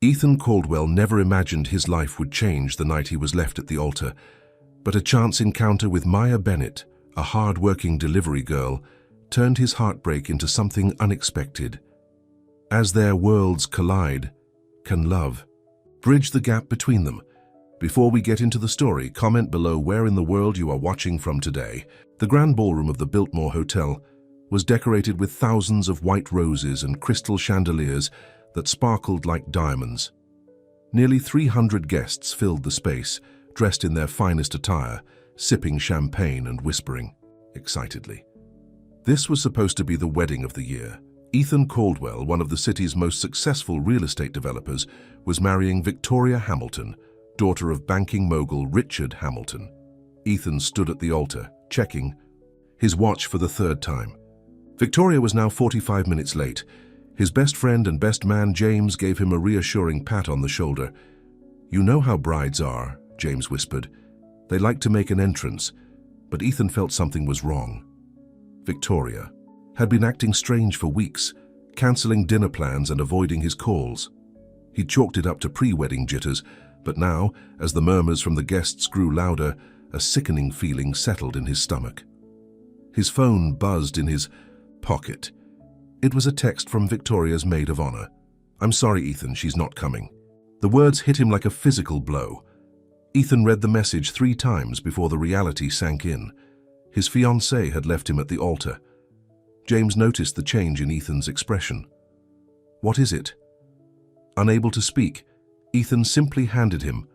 Ethan Caldwell never imagined his life would change the night he was left at the altar, but a chance encounter with Maya Bennett, a hard-working delivery girl, turned his heartbreak into something unexpected. As their worlds collide, can love bridge the gap between them? Before we get into the story, comment below where in the world you are watching from today. The grand ballroom of the Biltmore Hotel was decorated with thousands of white roses and crystal chandeliers that sparkled like diamonds. Nearly 300 guests filled the space, dressed in their finest attire, sipping champagne and whispering excitedly. This was supposed to be the wedding of the year. Ethan Caldwell, one of the city's most successful real estate developers, was marrying Victoria Hamilton, daughter of banking mogul Richard Hamilton. Ethan stood at the altar, checking his watch for the third time. Victoria was now 45 minutes late. His best friend and best man, James, gave him a reassuring pat on the shoulder. "You know how brides are," James whispered. "They like to make an entrance." But Ethan felt something was wrong. Victoria had been acting strange for weeks, cancelling dinner plans and avoiding his calls. He chalked it up to pre-wedding jitters, but now, as the murmurs from the guests grew louder, a sickening feeling settled in his stomach. His phone buzzed in his pocket. It was a text from Victoria's maid of honor. "I'm sorry, Ethan, she's not coming." The words hit him like a physical blow. Ethan read the message 3 times before the reality sank in. His fiancée had left him at the altar. James noticed the change in Ethan's expression. "What is it?" Unable to speak, Ethan simply handed him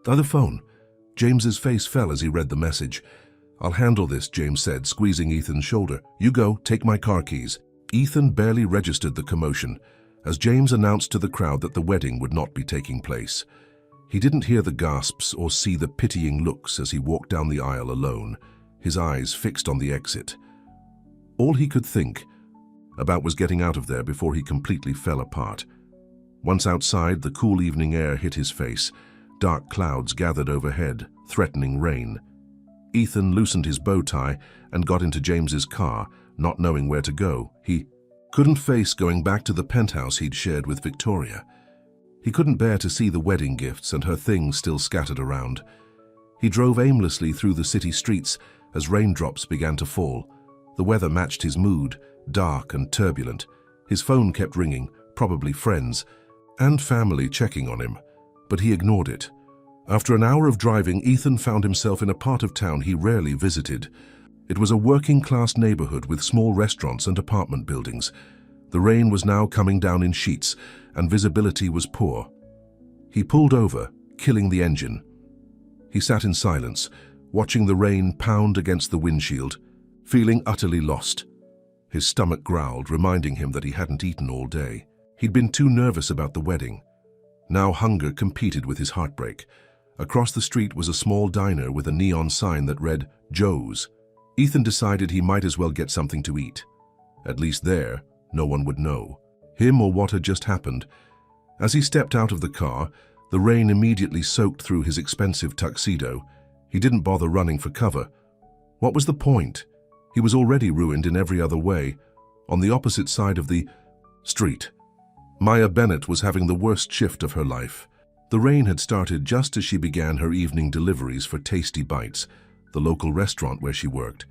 the other phone. James's face fell as he read the message. "I'll handle this," James said, squeezing Ethan's shoulder. "You go, take my car keys." Ethan barely registered the commotion as James announced to the crowd that the wedding would not be taking place. He didn't hear the gasps or see the pitying looks as he walked down the aisle alone, his eyes fixed on the exit. All he could think about was getting out of there before he completely fell apart. Once outside, the cool evening air hit his face. Dark clouds gathered overhead, threatening rain. Ethan loosened his bow tie and got into James's car, not knowing where to go. He couldn't face going back to the penthouse he'd shared with Victoria. He couldn't bear to see the wedding gifts and her things still scattered around. He drove aimlessly through the city streets as raindrops began to fall. The weather matched his mood, dark and turbulent. His phone kept ringing, probably friends and family checking on him, but he ignored it. After an hour of driving, Ethan found himself in a part of town he rarely visited. It was a working-class neighborhood with small restaurants and apartment buildings. The rain was now coming down in sheets, and visibility was poor. He pulled over, killing the engine. He sat in silence, watching the rain pound against the windshield, feeling utterly lost. His stomach growled, reminding him that he hadn't eaten all day. He'd been too nervous about the wedding. Now hunger competed with his heartbreak. Across the street was a small diner with a neon sign that read, "Joe's." Ethan decided he might as well get something to eat. At least there, no one would know him or what had just happened. As he stepped out of the car, the rain immediately soaked through his expensive tuxedo. He didn't bother running for cover. What was the point? He was already ruined in every other way. On the opposite side of the street, Maya Bennett was having the worst shift of her life. The rain had started just as she began her evening deliveries for Tasty Bites, the local restaurant where she worked.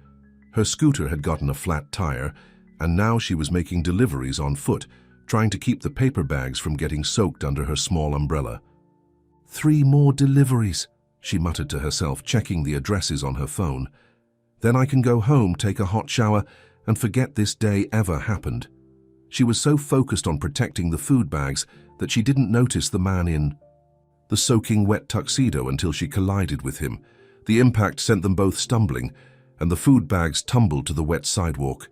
Her scooter had gotten a flat tire, and now she was making deliveries on foot, trying to keep the paper bags from getting soaked under her small umbrella. 3 more deliveries, she muttered to herself, checking the addresses on her phone. Then I can go home, take a hot shower, and forget this day ever happened. She was so focused on protecting the food bags that she didn't notice the man in the soaking wet tuxedo until she collided with him. The impact sent them both stumbling, and the food bags tumbled to the wet sidewalk.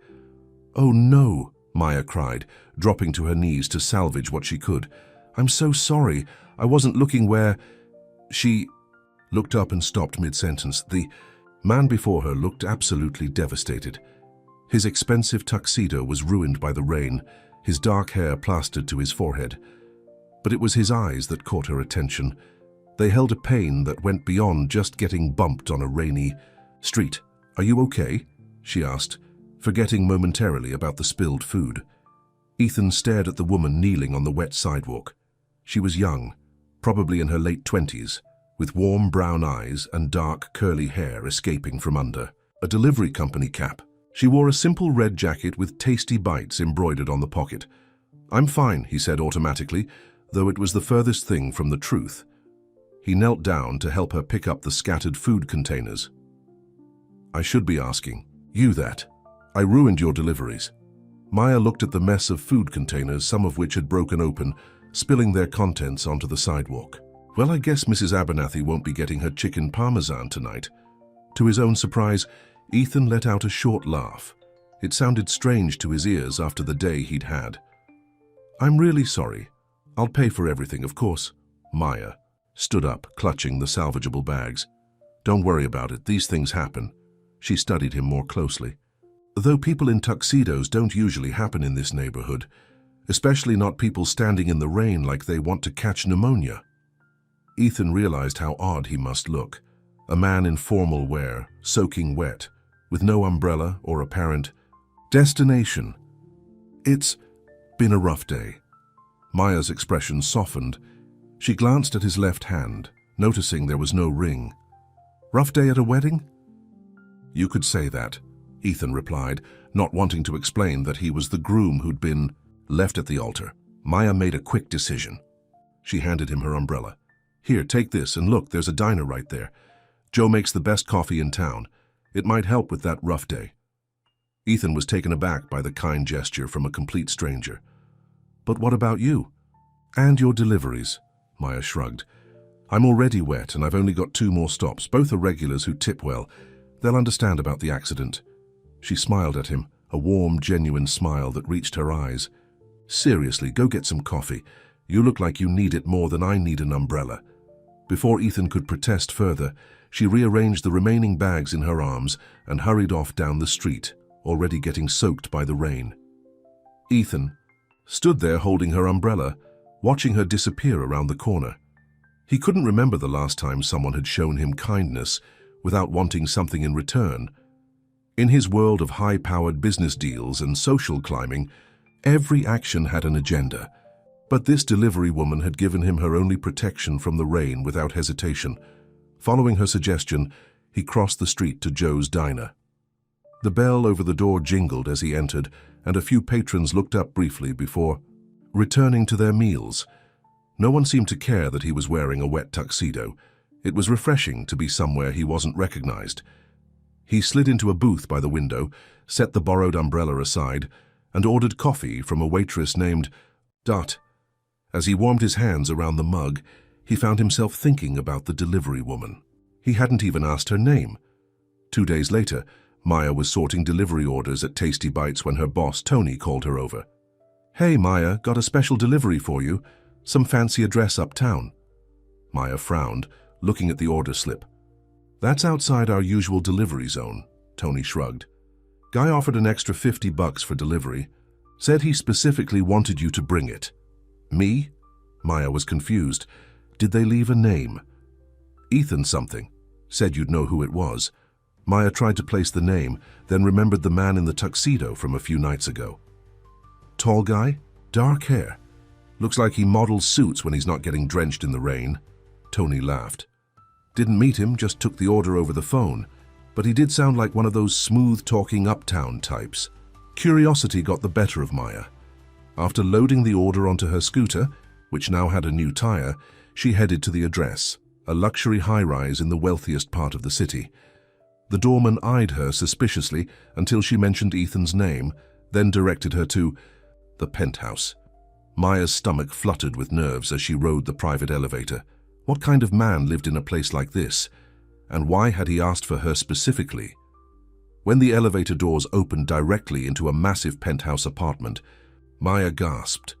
"Oh no," Maya cried, dropping to her knees to salvage what she could. "I'm so sorry. I wasn't looking where—" She looked up and stopped mid-sentence. The man before her looked absolutely devastated. His expensive tuxedo was ruined by the rain, his dark hair plastered to his forehead. But it was his eyes that caught her attention. They held a pain that went beyond just getting bumped on a rainy street. "Are you okay?" she asked, forgetting momentarily about the spilled food. Ethan stared at the woman kneeling on the wet sidewalk. She was young, probably in her late 20s, with warm brown eyes and dark curly hair escaping from under a delivery company cap. She wore a simple red jacket with tasty bites embroidered on the pocket. "I'm fine," he said automatically, though it was the furthest thing from the truth. He knelt down to help her pick up the scattered food containers. "I should be asking you that. I ruined your deliveries." Maya looked at the mess of food containers, some of which had broken open, spilling their contents onto the sidewalk. "Well, I guess Mrs. Abernathy won't be getting her chicken parmesan tonight." To his own surprise, Ethan let out a short laugh. It sounded strange to his ears after the day he'd had. "I'm really sorry. I'll pay for everything, of course." Maya stood up, clutching the salvageable bags. "Don't worry about it. These things happen." She studied him more closely. "Though people in tuxedos don't usually happen in this neighborhood, especially not people standing in the rain like they want to catch pneumonia." Ethan realized how odd he must look. A man in formal wear, soaking wet, with no umbrella or apparent destination. "It's been a rough day." Maya's expression softened. She glanced at his left hand, noticing there was no ring. "Rough day at a wedding?" "You could say that," Ethan replied, not wanting to explain that he was the groom who'd been left at the altar. Maya made a quick decision. She handed him her umbrella. "Here, take this, and look, there's a diner right there. Joe makes the best coffee in town. It might help with that rough day." Ethan was taken aback by the kind gesture from a complete stranger. "But what about you?" "And your deliveries," Maya shrugged. "I'm already wet, and I've only got 2 more stops. Both are regulars who tip well. They'll understand about the accident." She smiled at him, a warm, genuine smile that reached her eyes. "Seriously, go get some coffee. You look like you need it more than I need an umbrella." Before Ethan could protest further, she rearranged the remaining bags in her arms and hurried off down the street, already getting soaked by the rain. Ethan stood there holding her umbrella, watching her disappear around the corner. He couldn't remember the last time someone had shown him kindness without wanting something in return. In his world of high-powered business deals and social climbing, every action had an agenda. But this delivery woman had given him her only protection from the rain without hesitation. Following her suggestion, he crossed the street to Joe's diner. The bell over the door jingled as he entered, and a few patrons looked up briefly before returning to their meals. No one seemed to care that he was wearing a wet tuxedo. It was refreshing to be somewhere he wasn't recognized. He slid into a booth by the window, set the borrowed umbrella aside, and ordered coffee from a waitress named Dot. As he warmed his hands around the mug, he found himself thinking about the delivery woman. He hadn't even asked her name. 2 days later, Maya was sorting delivery orders at Tasty Bites when her boss, Tony, called her over. "Hey, Maya, got a special delivery for you. Some fancy address uptown." Maya frowned, looking at the order slip. "That's outside our usual delivery zone," Tony shrugged. "Guy offered an extra $50 for delivery. Said he specifically wanted you to bring it." "Me?" Maya was confused. "Did they leave a name?" "Ethan something. Said you'd know who it was." Maya tried to place the name, then remembered the man in the tuxedo from a few nights ago. "Tall guy? Dark hair? Looks like he models suits when he's not getting drenched in the rain." Tony laughed. "Didn't meet him, just took the order over the phone. But he did sound like one of those smooth-talking uptown types." Curiosity got the better of Maya. After loading the order onto her scooter, which now had a new tire, she headed to the address, a luxury high-rise in the wealthiest part of the city. The doorman eyed her suspiciously until she mentioned Ethan's name, then directed her to the penthouse. Maya's stomach fluttered with nerves as she rode the private elevator. What kind of man lived in a place like this? And why had he asked for her specifically? When the elevator doors opened directly into a massive penthouse apartment, Maya gasped.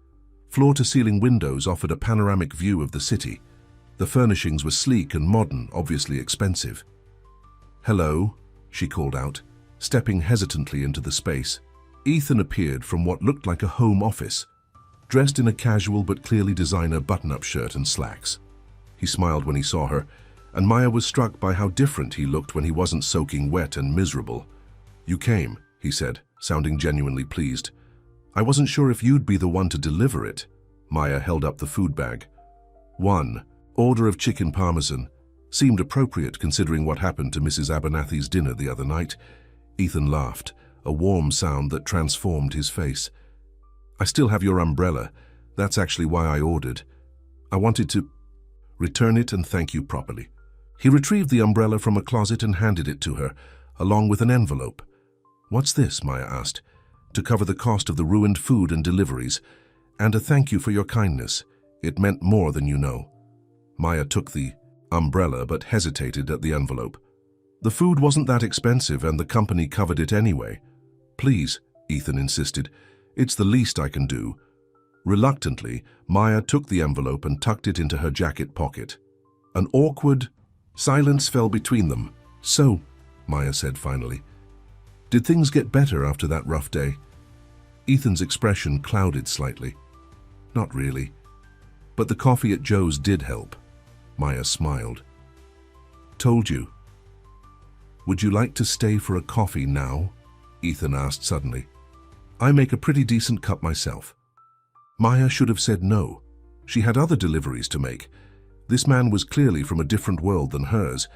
Floor-to-ceiling windows offered a panoramic view of the city. The furnishings were sleek and modern, obviously expensive. "Hello," she called out, stepping hesitantly into the space. Ethan appeared from what looked like a home office, dressed in a casual but clearly designer button-up shirt and slacks. He smiled when he saw her, and Maya was struck by how different he looked when he wasn't soaking wet and miserable. "You came," he said, sounding genuinely pleased. "I wasn't sure if you'd be the one to deliver it." Maya held up the food bag. 1. Order of chicken parmesan. Seemed appropriate considering what happened to Mrs. Abernathy's dinner the other night. Ethan laughed, a warm sound that transformed his face. I still have your umbrella. That's actually why I ordered. I wanted to return it and thank you properly. He retrieved the umbrella from a closet and handed it to her, along with an envelope. What's this? Maya asked. To cover the cost of the ruined food and deliveries, and a thank you for your kindness. It meant more than you know. Maya took the umbrella but hesitated at the envelope. The food wasn't that expensive and the company covered it anyway. Please, Ethan insisted. It's the least I can do. Reluctantly, Maya took the envelope and tucked it into her jacket pocket. An awkward silence fell between them. So, Maya said finally, did things get better after that rough day? Ethan's expression clouded slightly. Not really. But the coffee at Joe's did help. Maya smiled. Told you. Would you like to stay for a coffee now? Ethan asked suddenly. I make a pretty decent cup myself. Maya should have said no. She had other deliveries to make. This man was clearly from a different world than hers,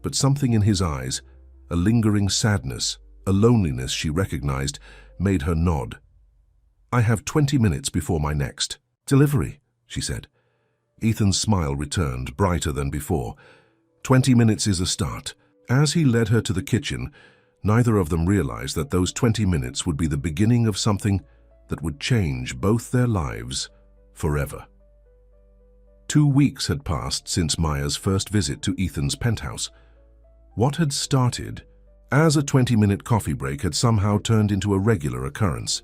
but something in his eyes, a lingering sadness, a loneliness she recognized, made her nod. I have 20 minutes before my next delivery, she said. Ethan's smile returned, brighter than before. 20 minutes is a start. As he led her to the kitchen, neither of them realized that those 20 minutes would be the beginning of something that would change both their lives forever. 2 weeks had passed since Maya's first visit to Ethan's penthouse. What had started as a 20-minute coffee break had somehow turned into a regular occurrence.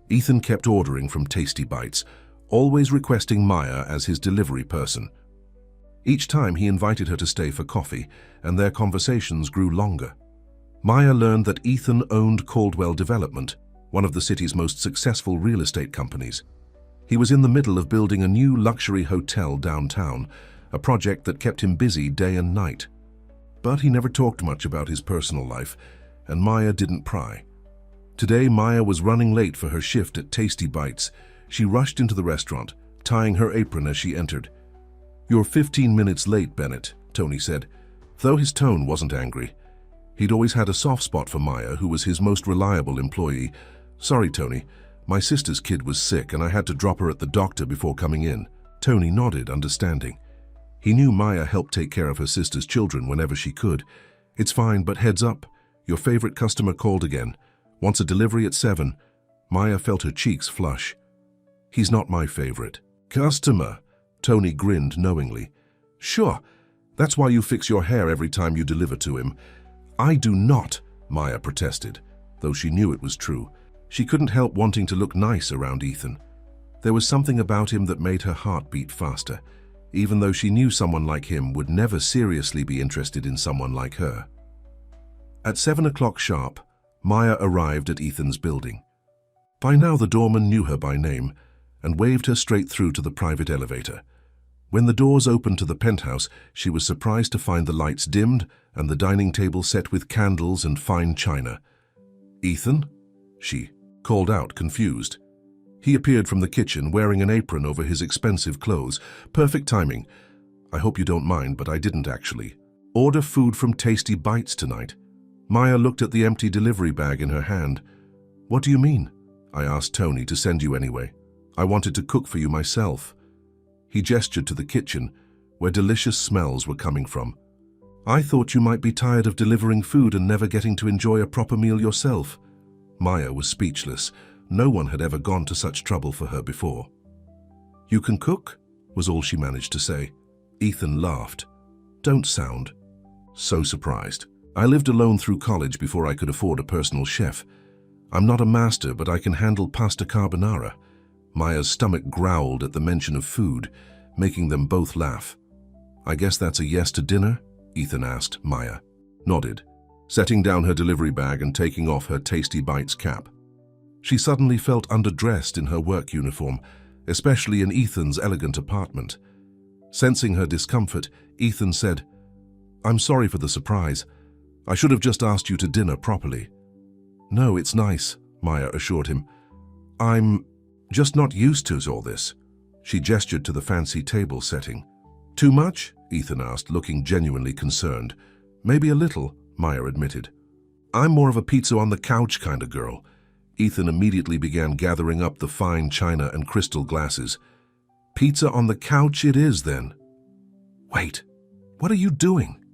Ethan kept ordering from Tasty Bites, always requesting Maya as his delivery person. Each time he invited her to stay for coffee, and their conversations grew longer. Maya learned that Ethan owned Caldwell Development, one of the city's most successful real estate companies. He was in the middle of building a new luxury hotel downtown, a project that kept him busy day and night. But he never talked much about his personal life, and Maya didn't pry. Today, Maya was running late for her shift at Tasty Bites. She rushed into the restaurant, tying her apron as she entered. You're 15 minutes late, Bennett, Tony said, though his tone wasn't angry. He'd always had a soft spot for Maya, who was his most reliable employee. Sorry, Tony. My sister's kid was sick and I had to drop her at the doctor before coming in. Tony nodded, understanding. He knew Maya helped take care of her sister's children whenever she could. It's fine, but heads up. Your favorite customer called again. Wants a delivery at 7. Maya felt her cheeks flush. He's not my favorite. Customer, Tony grinned knowingly. Sure, that's why you fix your hair every time you deliver to him. I do not, Maya protested, though she knew it was true. She couldn't help wanting to look nice around Ethan. There was something about him that made her heart beat faster, even though she knew someone like him would never seriously be interested in someone like her. At 7 o'clock sharp, Maya arrived at Ethan's building. By now the doorman knew her by name and waved her straight through to the private elevator. When the doors opened to the penthouse, she was surprised to find the lights dimmed and the dining table set with candles and fine china. Ethan? She called out, confused. He appeared from the kitchen wearing an apron over his expensive clothes. Perfect timing. I hope you don't mind, but I didn't actually order food from Tasty Bites tonight. Maya looked at the empty delivery bag in her hand. What do you mean? I asked Tony to send you anyway. I wanted to cook for you myself. He gestured to the kitchen, where delicious smells were coming from. I thought you might be tired of delivering food and never getting to enjoy a proper meal yourself. Maya was speechless. No one had ever gone to such trouble for her before. You can cook? Was all she managed to say. Ethan laughed. Don't sound so surprised. I lived alone through college before I could afford a personal chef. I'm not a master, but I can handle pasta carbonara. Maya's stomach growled at the mention of food, making them both laugh. I guess that's a yes to dinner? Ethan asked. Maya nodded, setting down her delivery bag and taking off her Tasty Bites cap. She suddenly felt underdressed in her work uniform, especially in Ethan's elegant apartment. Sensing her discomfort, Ethan said, I'm sorry for the surprise. I should have just asked you to dinner properly. No, it's nice, Maya assured him. I'm just not used to all this. She gestured to the fancy table setting. Too much? Ethan asked, looking genuinely concerned. Maybe a little, Maya admitted. I'm more of a pizza on the couch kind of girl. Ethan immediately began gathering up the fine china and crystal glasses. Pizza on the couch it is, then. Wait, what are you doing?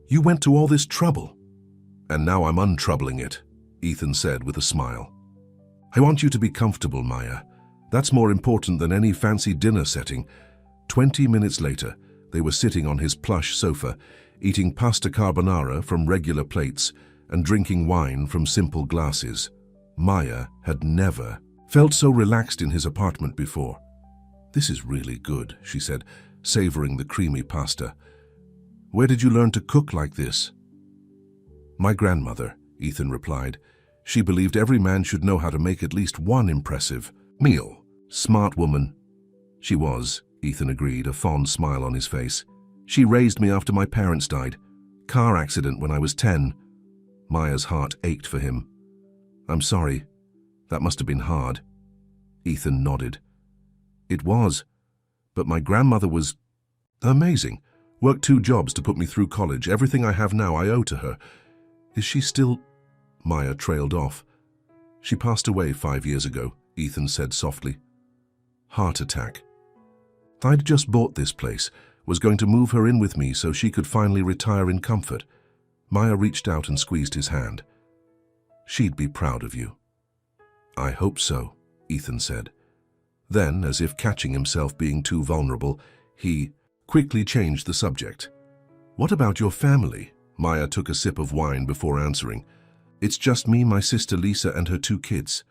You went to all this trouble. And now I'm untroubling it, Ethan said with a smile. I want you to be comfortable, Maya. That's more important than any fancy dinner setting. 20 minutes later, they were sitting on his plush sofa, eating pasta carbonara from regular plates and drinking wine from simple glasses. Maya had never felt so relaxed in his apartment before. This is really good, she said, savoring the creamy pasta. Where did you learn to cook like this? My grandmother, Ethan replied. She believed every man should know how to make at least one impressive meal. Smart woman. She was, Ethan agreed, a fond smile on his face. She raised me after my parents died. Car accident when I was 10. Maya's heart ached for him. I'm sorry. That must have been hard. Ethan nodded. It was, but my grandmother was amazing. Worked 2 jobs to put me through college. Everything I have now I owe to her. Is she still... Maya trailed off. She passed away 5 years ago, Ethan said softly. Heart attack. I'd just bought this place, was going to move her in with me so she could finally retire in comfort. Maya reached out and squeezed his hand. She'd be proud of you. I hope so, Ethan said. Then, as if catching himself being too vulnerable, he quickly changed the subject. What about your family? Maya took a sip of wine before answering. It's just me, my sister Lisa, and her 2 kids.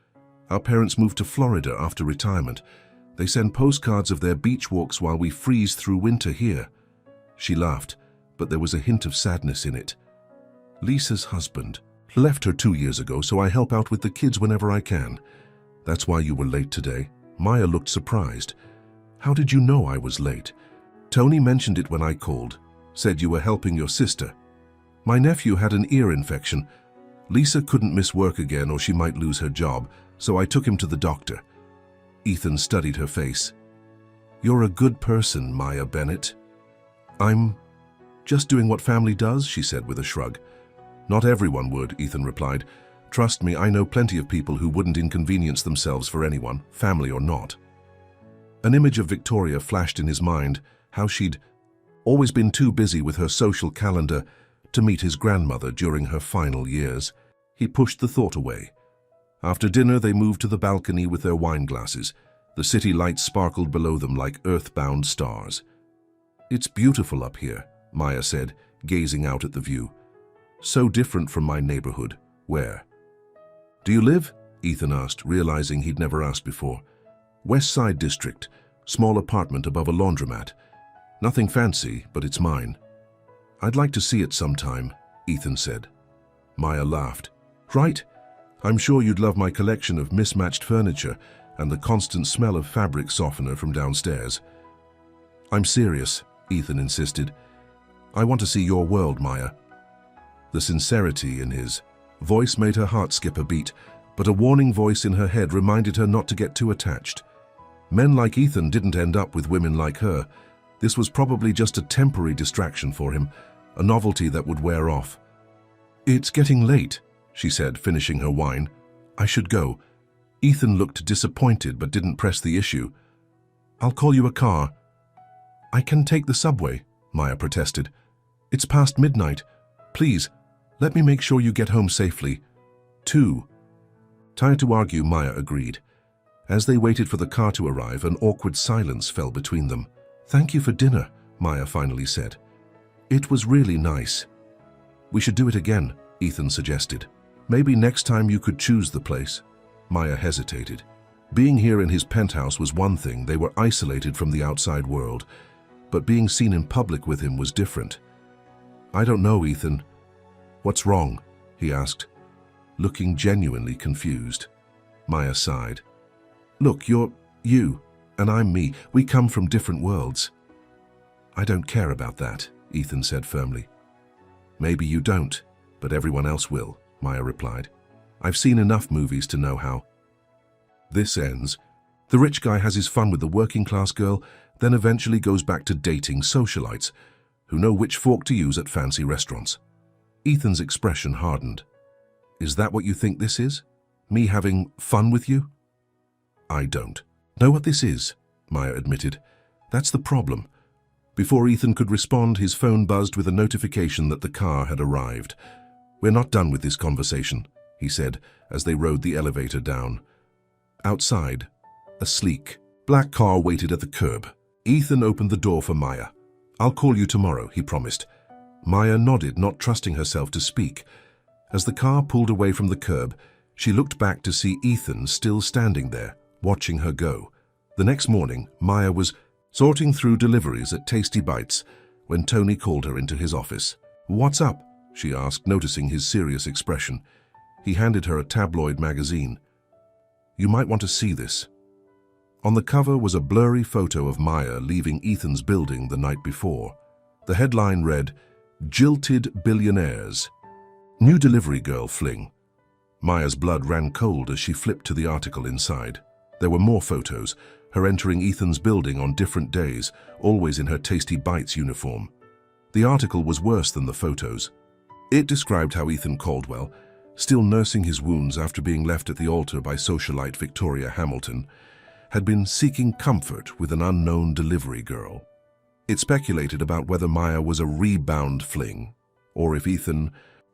Our parents moved to Florida after retirement. They send postcards of their beach walks while we freeze through winter here. She laughed, but there was a hint of sadness in it. Lisa's husband left her 2 years ago, so I help out with the kids whenever I can. That's why you were late today. Maya looked surprised. How did you know I was late? Tony mentioned it when I called. Said you were helping your sister. My nephew had an ear infection. Lisa couldn't miss work again or she might lose her job, so I took him to the doctor. Ethan studied her face. You're a good person, Maya Bennett. I'm just doing what family does, she said with a shrug. Not everyone would, Ethan replied. Trust me, I know plenty of people who wouldn't inconvenience themselves for anyone, family or not. An image of Victoria flashed in his mind, how she'd always been too busy with her social calendar to meet his grandmother during her final years. He pushed the thought away. After dinner, they moved to the balcony with their wine glasses. The city lights sparkled below them like earthbound stars. It's beautiful up here, Maya said, gazing out at the view. So different from my neighborhood. Where? Do you live? Ethan asked, realizing he'd never asked before. West Side District, small apartment above a laundromat. Nothing fancy, but it's mine. I'd like to see it sometime, Ethan said. Maya laughed. Right? I'm sure you'd love my collection of mismatched furniture and the constant smell of fabric softener from downstairs. I'm serious, Ethan insisted. I want to see your world, Maya. The sincerity in his voice made her heart skip a beat, but a warning voice in her head reminded her not to get too attached. Men like Ethan didn't end up with women like her. This was probably just a temporary distraction for him, a novelty that would wear off. It's getting late, she said, finishing her wine. I should go. Ethan looked disappointed but didn't press the issue. I'll call you a car. I can take the subway, Maya protested. It's past midnight. Please, let me make sure you get home safely. 2. Tired to argue, Maya agreed. As they waited for the car to arrive, an awkward silence fell between them. Thank you for dinner, Maya finally said. It was really nice. We should do it again, Ethan suggested. Maybe next time you could choose the place. Maya hesitated. Being here in his penthouse was one thing, they were isolated from the outside world, but being seen in public with him was different. I don't know, Ethan. What's wrong? He asked, looking genuinely confused. Maya sighed. Look, you're you, and I'm me. We come from different worlds. I don't care about that, Ethan said firmly. Maybe you don't, but everyone else will, Maya replied. I've seen enough movies to know how this ends. The rich guy has his fun with the working class girl, then eventually goes back to dating socialites who know which fork to use at fancy restaurants. Ethan's expression hardened. Is that what you think this is? Me having fun with you? I don't know what this is, Maya admitted. That's the problem. Before Ethan could respond, his phone buzzed with a notification that the car had arrived. We're not done with this conversation, he said as they rode the elevator down. Outside, a sleek, black car waited at the curb. Ethan opened the door for Maya. I'll call you tomorrow, he promised. Maya nodded, not trusting herself to speak. As the car pulled away from the curb, she looked back to see Ethan still standing there, watching her go. The next morning, Maya was sorting through deliveries at Tasty Bites when Tony called her into his office. What's up? She asked, noticing his serious expression. He handed her a tabloid magazine. You might want to see this. On the cover was a blurry photo of Maya leaving Ethan's building the night before. The headline read, "Jilted Billionaires. New delivery girl fling." Maya's blood ran cold as she flipped to the article inside. There were more photos, her entering Ethan's building on different days, always in her Tasty Bites uniform. The article was worse than the photos. It described how Ethan Caldwell, still nursing his wounds after being left at the altar by socialite Victoria Hamilton, had been seeking comfort with an unknown delivery girl. It speculated about whether Maya was a rebound fling, or if Ethan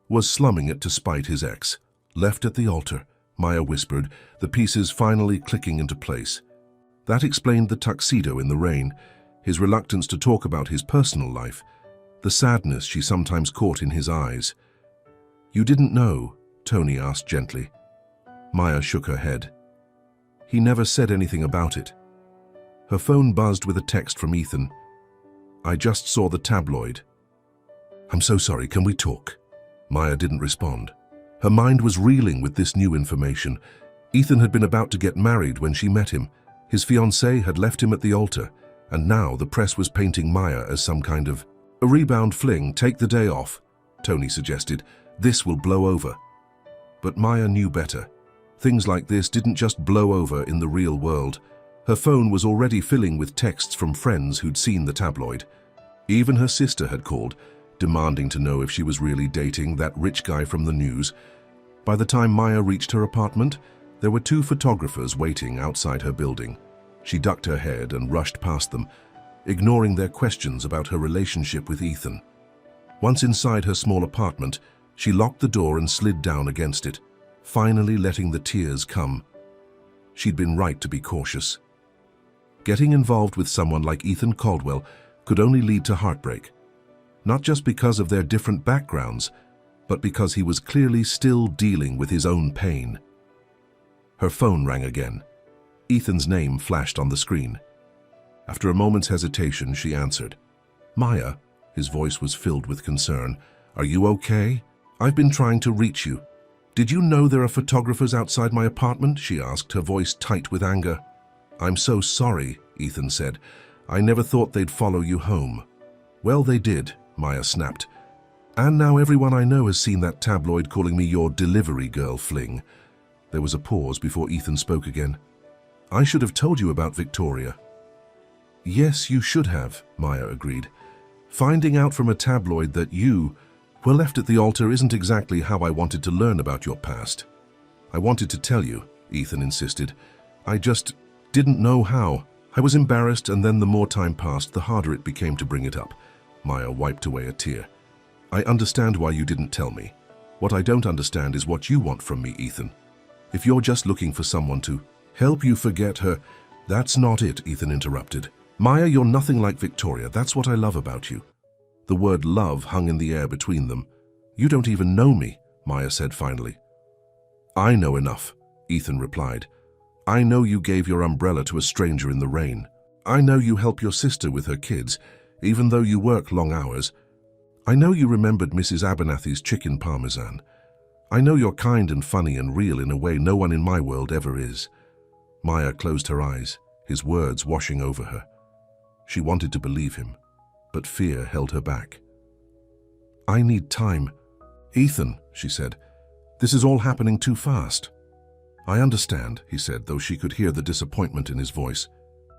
was slumming it to spite his ex. Left at the altar, Maya whispered, the pieces finally clicking into place. That explained the tuxedo in the rain, his reluctance to talk about his personal life, the sadness she sometimes caught in his eyes. You didn't know? Tony asked gently. Maya shook her head. He never said anything about it. Her phone buzzed with a text from Ethan. I just saw the tabloid. I'm so sorry, can we talk? Maya didn't respond. Her mind was reeling with this new information. Ethan had been about to get married when she met him. His fiancée had left him at the altar, and now the press was painting Maya as some kind of a rebound fling. Take the day off, Tony suggested. This will blow over. But Maya knew better. Things like this didn't just blow over in the real world. Her phone was already filling with texts from friends who'd seen the tabloid. Even her sister had called, demanding to know if she was really dating that rich guy from the news. By the time Maya reached her apartment, there were 2 photographers waiting outside her building. She ducked her head and rushed past them, ignoring their questions about her relationship with Ethan. Once inside her small apartment, she locked the door and slid down against it, finally letting the tears come. She'd been right to be cautious. Getting involved with someone like Ethan Caldwell could only lead to heartbreak, not just because of their different backgrounds, but because he was clearly still dealing with his own pain. Her phone rang again. Ethan's name flashed on the screen. After a moment's hesitation, she answered. Maya, his voice was filled with concern. Are you okay? I've been trying to reach you. Did you know there are photographers outside my apartment? She asked, her voice tight with anger. I'm so sorry, Ethan said. I never thought they'd follow you home. Well, they did, Maya snapped. And now everyone I know has seen that tabloid calling me your delivery girl fling. There was a pause before Ethan spoke again. I should have told you about Victoria. Yes, you should have, Maya agreed. Finding out from a tabloid that you were left at the altar isn't exactly how I wanted to learn about your past. I wanted to tell you, Ethan insisted. I just didn't know how. I was embarrassed, and then the more time passed, the harder it became to bring it up. Maya wiped away a tear. I understand why you didn't tell me. What I don't understand is what you want from me, Ethan. If you're just looking for someone to help you forget her, that's not it, Ethan interrupted. Maya, you're nothing like Victoria. That's what I love about you. The word love hung in the air between them. You don't even know me, Maya said finally. I know enough, Ethan replied. I know you gave your umbrella to a stranger in the rain. I know you help your sister with her kids, even though you work long hours. I know you remembered Mrs. Abernathy's chicken parmesan. I know you're kind and funny and real in a way no one in my world ever is. Maya closed her eyes, his words washing over her. She wanted to believe him, but fear held her back. I need time. Ethan, she said, this is all happening too fast. I understand, he said, though she could hear the disappointment in his voice.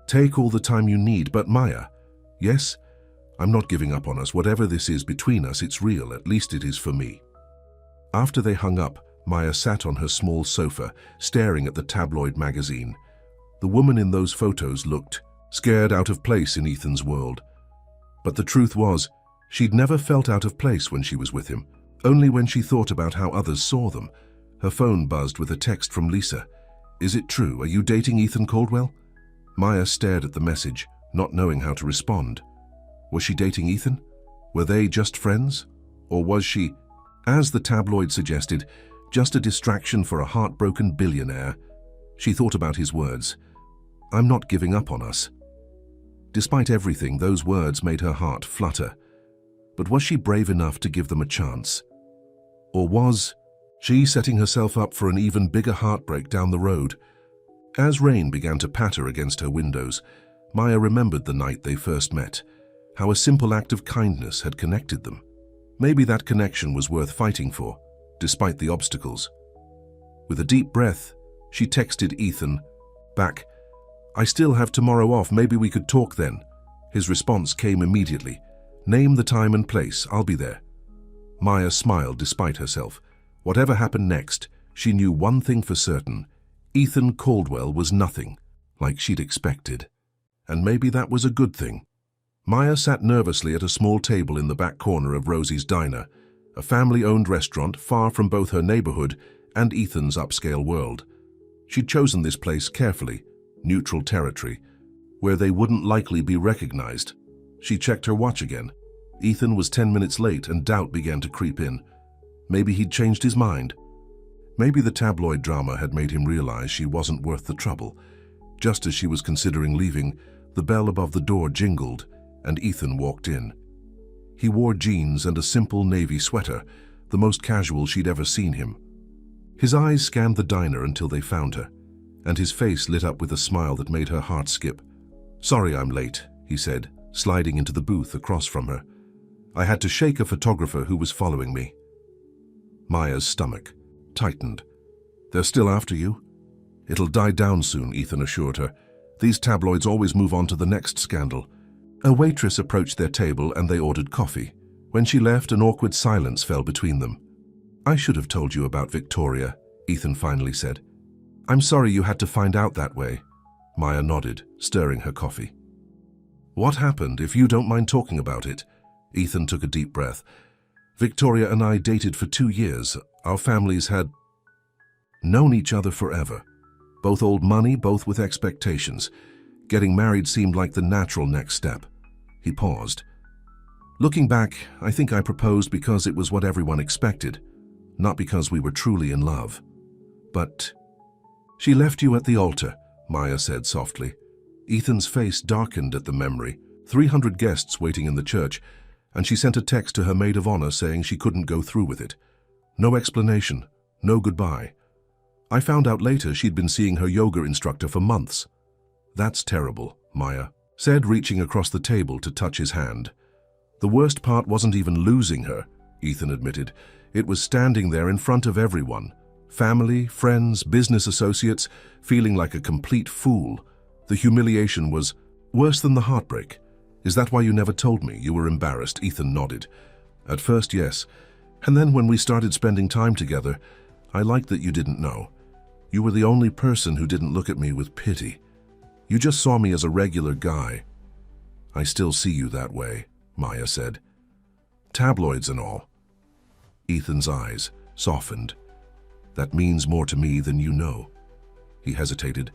Take all the time you need, but Maya, yes? I'm not giving up on us. Whatever this is between us, it's real. At least it is for me. After they hung up, Maya sat on her small sofa, staring at the tabloid magazine. The woman in those photos looked scared, out of place in Ethan's world. But the truth was, she'd never felt out of place when she was with him, only when she thought about how others saw them. Her phone buzzed with a text from Lisa. Is it true? Are you dating Ethan Caldwell? Maya stared at the message, not knowing how to respond. Was she dating Ethan? Were they just friends? Or was she, as the tabloid suggested, just a distraction for a heartbroken billionaire? She thought about his words. I'm not giving up on us. Despite everything, those words made her heart flutter. But was she brave enough to give them a chance? Or was she setting herself up for an even bigger heartbreak down the road? As rain began to patter against her windows, Maya remembered the night they first met, how a simple act of kindness had connected them. Maybe that connection was worth fighting for, despite the obstacles. With a deep breath, she texted Ethan back, I still have tomorrow off, maybe we could talk then. His response came immediately. Name the time and place, I'll be there. Maya smiled despite herself. Whatever happened next, she knew one thing for certain. Ethan Caldwell was nothing like she'd expected. And maybe that was a good thing. Maya sat nervously at a small table in the back corner of Rosie's Diner, a family-owned restaurant far from both her neighborhood and Ethan's upscale world. She'd chosen this place carefully, neutral territory, where they wouldn't likely be recognized. She checked her watch again. Ethan was 10 minutes late and doubt began to creep in. Maybe he'd changed his mind. Maybe the tabloid drama had made him realize she wasn't worth the trouble. Just as she was considering leaving, the bell above the door jingled, and Ethan walked in. He wore jeans and a simple navy sweater, the most casual she'd ever seen him. His eyes scanned the diner until they found her, and his face lit up with a smile that made her heart skip. Sorry I'm late, he said, sliding into the booth across from her. I had to shake a photographer who was following me. Maya's stomach tightened. They're still after you? It'll die down soon, Ethan assured her. These tabloids always move on to the next scandal. A waitress approached their table and they ordered coffee. When she left, an awkward silence fell between them. I should have told you about Victoria, Ethan finally said. I'm sorry you had to find out that way. Maya nodded, stirring her coffee. What happened, if you don't mind talking about it? Ethan took a deep breath. Victoria and I dated for 2 years. Our families had known each other forever. Both owed money, both with expectations. Getting married seemed like the natural next step. He paused. Looking back, I think I proposed because it was what everyone expected, not because we were truly in love. But she left you at the altar, Maya said softly. Ethan's face darkened at the memory. 300 guests waiting in the church, and she sent a text to her maid of honor saying she couldn't go through with it. No explanation, no goodbye. I found out later she'd been seeing her yoga instructor for months. That's terrible, Maya said, reaching across the table to touch his hand. The worst part wasn't even losing her, Ethan admitted. It was standing there in front of everyone. Family, friends, business associates, feeling like a complete fool. The humiliation was worse than the heartbreak. Is that why you never told me? You were embarrassed, Ethan nodded. At first, yes. And then when we started spending time together, I liked that you didn't know. You were the only person who didn't look at me with pity. You just saw me as a regular guy. I still see you that way, Maya said. Tabloids and all. Ethan's eyes softened. That means more to me than you know. He hesitated.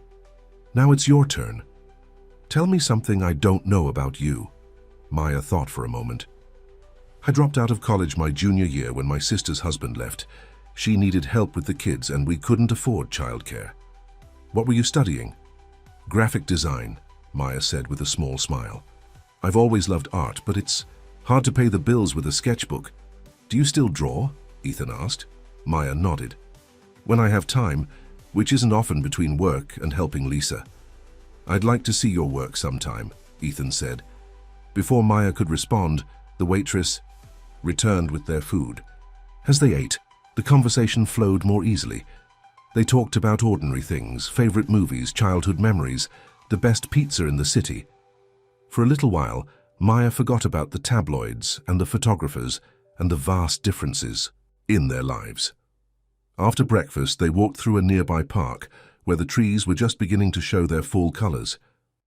Now it's your turn. Tell me something I don't know about you. Maya thought for a moment. I dropped out of college my junior year when my sister's husband left. She needed help with the kids and we couldn't afford childcare. What were you studying? Graphic design, Maya said with a small smile. I've always loved art, but it's hard to pay the bills with a sketchbook. Do you still draw? Ethan asked. Maya nodded. When I have time, which isn't often between work and helping Lisa. I'd like to see your work sometime, Ethan said. Before Maya could respond, the waitress returned with their food. As they ate, the conversation flowed more easily. They talked about ordinary things, favorite movies, childhood memories, the best pizza in the city. For a little while, Maya forgot about the tabloids and the photographers and the vast differences in their lives. After breakfast, they walked through a nearby park where the trees were just beginning to show their fall colors.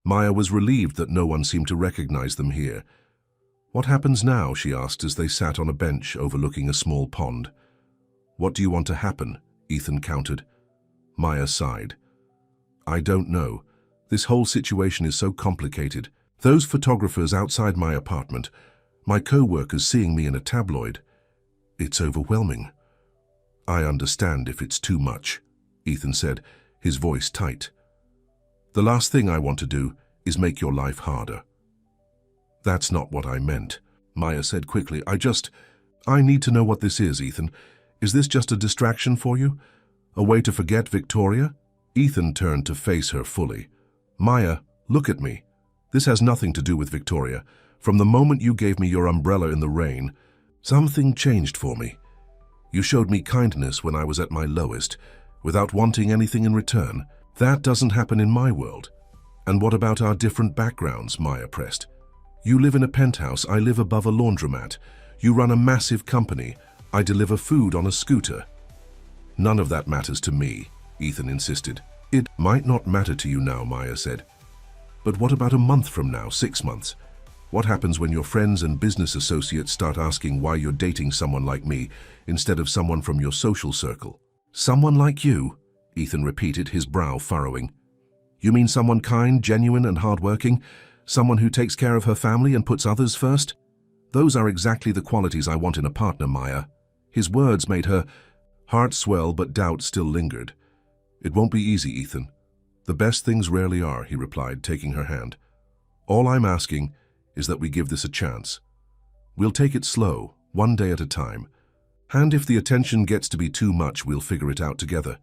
Maya was relieved that no one seemed to recognize them here. "What happens now?" she asked as they sat on a bench overlooking a small pond. "What do you want to happen?" Ethan countered. Maya sighed. "I don't know. This whole situation is so complicated. Those photographers outside my apartment, my co-workers seeing me in a tabloid. It's overwhelming." "I understand if it's too much," Ethan said, his voice tight. "The last thing I want to do is make your life harder." "That's not what I meant," Maya said quickly. I need to know what this is, Ethan. Is this just a distraction for you? A way to forget Victoria?" Ethan turned to face her fully. "Maya, look at me. This has nothing to do with Victoria. From the moment you gave me your umbrella in the rain, something changed for me. You showed me kindness when I was at my lowest, without wanting anything in return. That doesn't happen in my world." "And what about our different backgrounds?" Maya pressed. "You live in a penthouse, I live above a laundromat. You run a massive company, I deliver food on a scooter." "None of that matters to me," Ethan insisted. "It might not matter to you now," Maya said. "But what about a month from now, 6 months? What happens when your friends and business associates start asking why you're dating someone like me instead of someone from your social circle?" "Someone like you?" Ethan repeated, his brow furrowing. "You mean someone kind, genuine, and hardworking? Someone who takes care of her family and puts others first? Those are exactly the qualities I want in a partner, Maya." His words made her heart swell, but doubt still lingered. "It won't be easy, Ethan. The best things rarely are," he replied, taking her hand. "All I'm asking is that we give this a chance. We'll take it slow, one day at a time. And if the attention gets to be too much, we'll figure it out together."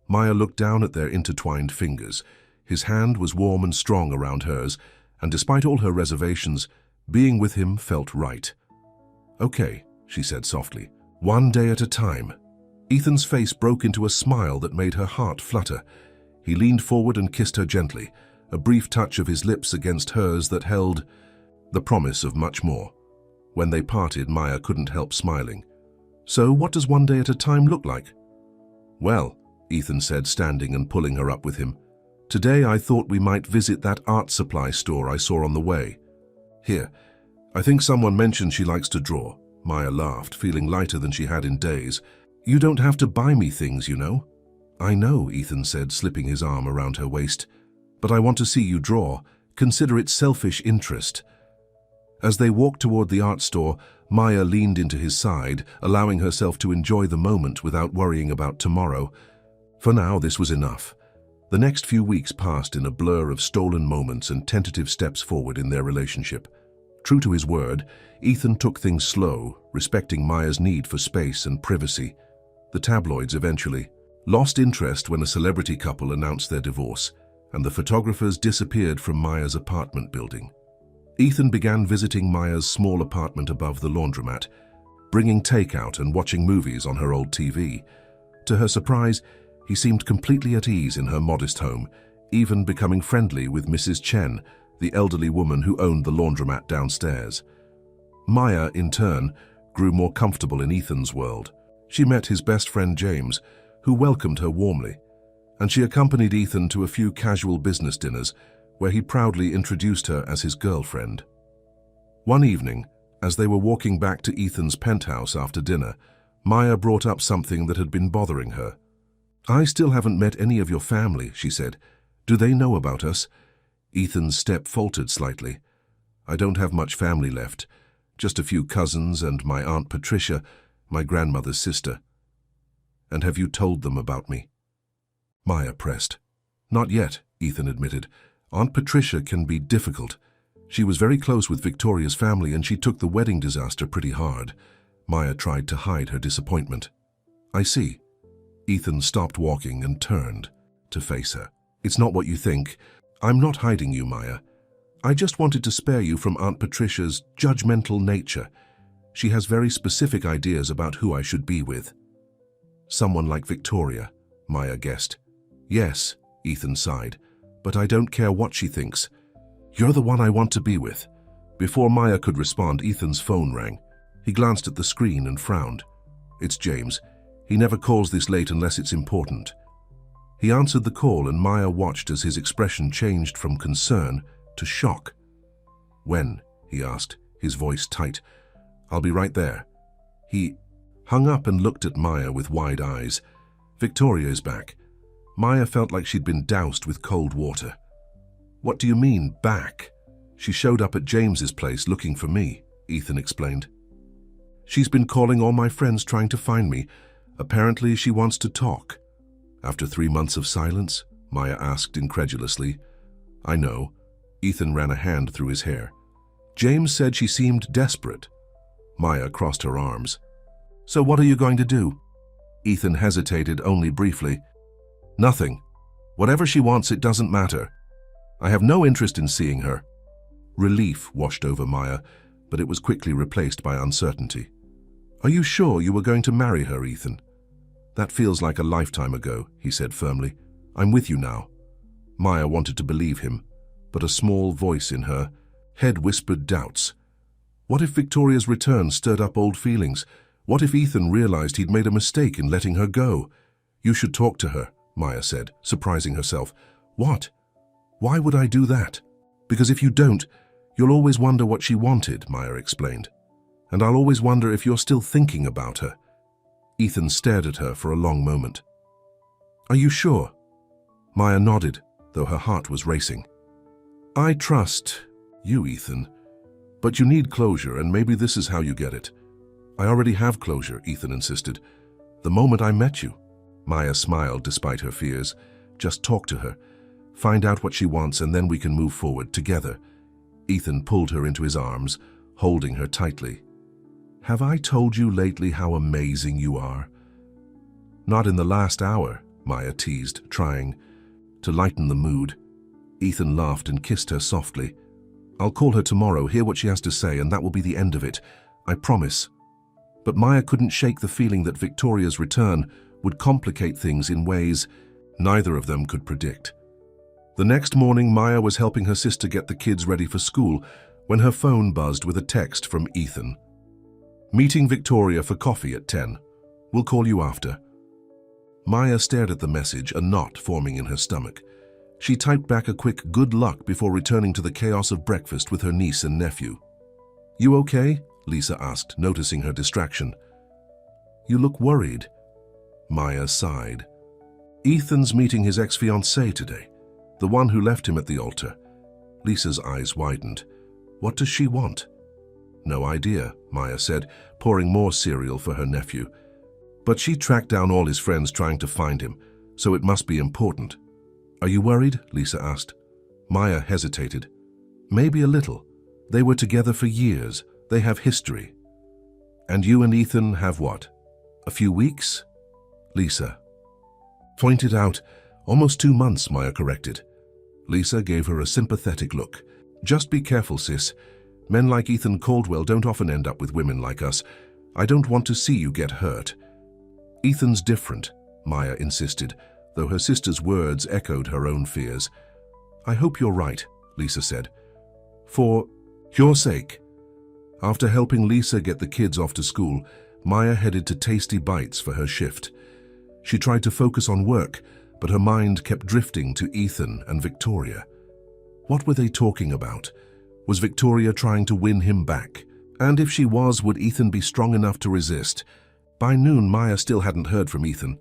Maya looked down at their intertwined fingers. His hand was warm and strong around hers, and despite all her reservations, being with him felt right. "Okay," she said softly. "One day at a time." Ethan's face broke into a smile that made her heart flutter. He leaned forward and kissed her gently, a brief touch of his lips against hers that held the promise of much more. When they parted, Maya couldn't help smiling. "So what does one day at a time look like?" "Well," Ethan said, standing and pulling her up with him, "today I thought we might visit that art supply store I saw on the way. Here, I think someone mentioned she likes to draw." Maya laughed, feeling lighter than she had in days. "You don't have to buy me things, you know." "I know," Ethan said, slipping his arm around her waist. "But I want to see you draw. Consider it selfish interest." As they walked toward the art store, Maya leaned into his side, allowing herself to enjoy the moment without worrying about tomorrow. For now, this was enough. The next few weeks passed in a blur of stolen moments and tentative steps forward in their relationship. True to his word, Ethan took things slow, respecting Maya's need for space and privacy. The tabloids eventually lost interest when a celebrity couple announced their divorce, and the photographers disappeared from Maya's apartment building. Ethan began visiting Maya's small apartment above the laundromat, bringing takeout and watching movies on her old TV. To her surprise, he seemed completely at ease in her modest home, even becoming friendly with Mrs. Chen, the elderly woman who owned the laundromat downstairs. Maya, in turn, grew more comfortable in Ethan's world. She met his best friend James, who welcomed her warmly, and she accompanied Ethan to a few casual business dinners where he proudly introduced her as his girlfriend. One evening, as they were walking back to Ethan's penthouse after dinner, Maya brought up something that had been bothering her. "I still haven't met any of your family," she said. "Do they know about us?" Ethan's step faltered slightly. "I don't have much family left. Just a few cousins and my Aunt Patricia, my grandmother's sister." "And have you told them about me?" Maya pressed. "Not yet," Ethan admitted. "Aunt Patricia can be difficult. She was very close with Victoria's family and she took the wedding disaster pretty hard." Maya tried to hide her disappointment. "I see." Ethan stopped walking and turned to face her. "It's not what you think. I'm not hiding you, Maya. I just wanted to spare you from Aunt Patricia's judgmental nature. She has very specific ideas about who I should be with." "Someone like Victoria," Maya guessed. Yes, Ethan sighed, but I don't care what she thinks. You're the one I want to be with. Before Maya could respond, Ethan's phone rang. He glanced at the screen and frowned. It's James. He never calls this late unless it's important. He answered the call and Maya watched as his expression changed from concern to shock. When? He asked, his voice tight. I'll be right there. He hung up and looked at Maya with wide eyes. Victoria is back. Maya felt like she'd been doused with cold water. What do you mean, back? She showed up at James's place looking for me, Ethan explained. She's been calling all my friends trying to find me. Apparently she wants to talk. After 3 months of silence? Maya asked incredulously. I know. Ethan ran a hand through his hair. James said she seemed desperate. Maya crossed her arms. So what are you going to do? Ethan hesitated only briefly. Nothing. Whatever she wants, it doesn't matter. I have no interest in seeing her. Relief washed over Maya, but it was quickly replaced by uncertainty. Are you sure you were going to marry her, Ethan? That feels like a lifetime ago, he said firmly. I'm with you now. Maya wanted to believe him, but a small voice in her head whispered doubts. What if Victoria's return stirred up old feelings? What if Ethan realized he'd made a mistake in letting her go? You should talk to her, Maya said, surprising herself. What? Why would I do that? Because if you don't, you'll always wonder what she wanted, Maya explained. And I'll always wonder if you're still thinking about her. Ethan stared at her for a long moment. Are you sure? Maya nodded, though her heart was racing. I trust you, Ethan. But you need closure, and maybe this is how you get it. I already have closure, Ethan insisted. The moment I met you. Maya smiled despite her fears. Just talk to her. Find out what she wants, and then we can move forward together. Ethan pulled her into his arms, holding her tightly. Have I told you lately how amazing you are? Not in the last hour, Maya teased, trying to lighten the mood. Ethan laughed and kissed her softly. I'll call her tomorrow, hear what she has to say, and that will be the end of it. I promise. But Maya couldn't shake the feeling that Victoria's return would complicate things in ways neither of them could predict. The next morning, Maya was helping her sister get the kids ready for school when her phone buzzed with a text from Ethan. Meeting Victoria for coffee at 10. We'll call you after. Maya stared at the message, a knot forming in her stomach. She typed back a quick good luck before returning to the chaos of breakfast with her niece and nephew. You okay? Lisa asked, noticing her distraction. You look worried. Maya sighed. Ethan's meeting his ex-fiancée today, the one who left him at the altar. Lisa's eyes widened. What does she want? No idea, Maya said, pouring more cereal for her nephew. But she tracked down all his friends trying to find him, so it must be important. Are you worried? Lisa asked. Maya hesitated. Maybe a little. They were together for years. They have history. And you and Ethan have what? A few weeks? Lisa pointed out. Almost 2 months, Maya corrected. Lisa gave her a sympathetic look. Just be careful, sis. Men like Ethan Caldwell don't often end up with women like us. I don't want to see you get hurt. Ethan's different, Maya insisted, though her sister's words echoed her own fears. I hope you're right, Lisa said. For your sake. After helping Lisa get the kids off to school, Maya headed to Tasty Bites for her shift. She tried to focus on work, but her mind kept drifting to Ethan and Victoria. What were they talking about? Was Victoria trying to win him back? And if she was, would Ethan be strong enough to resist? By noon, Maya still hadn't heard from Ethan.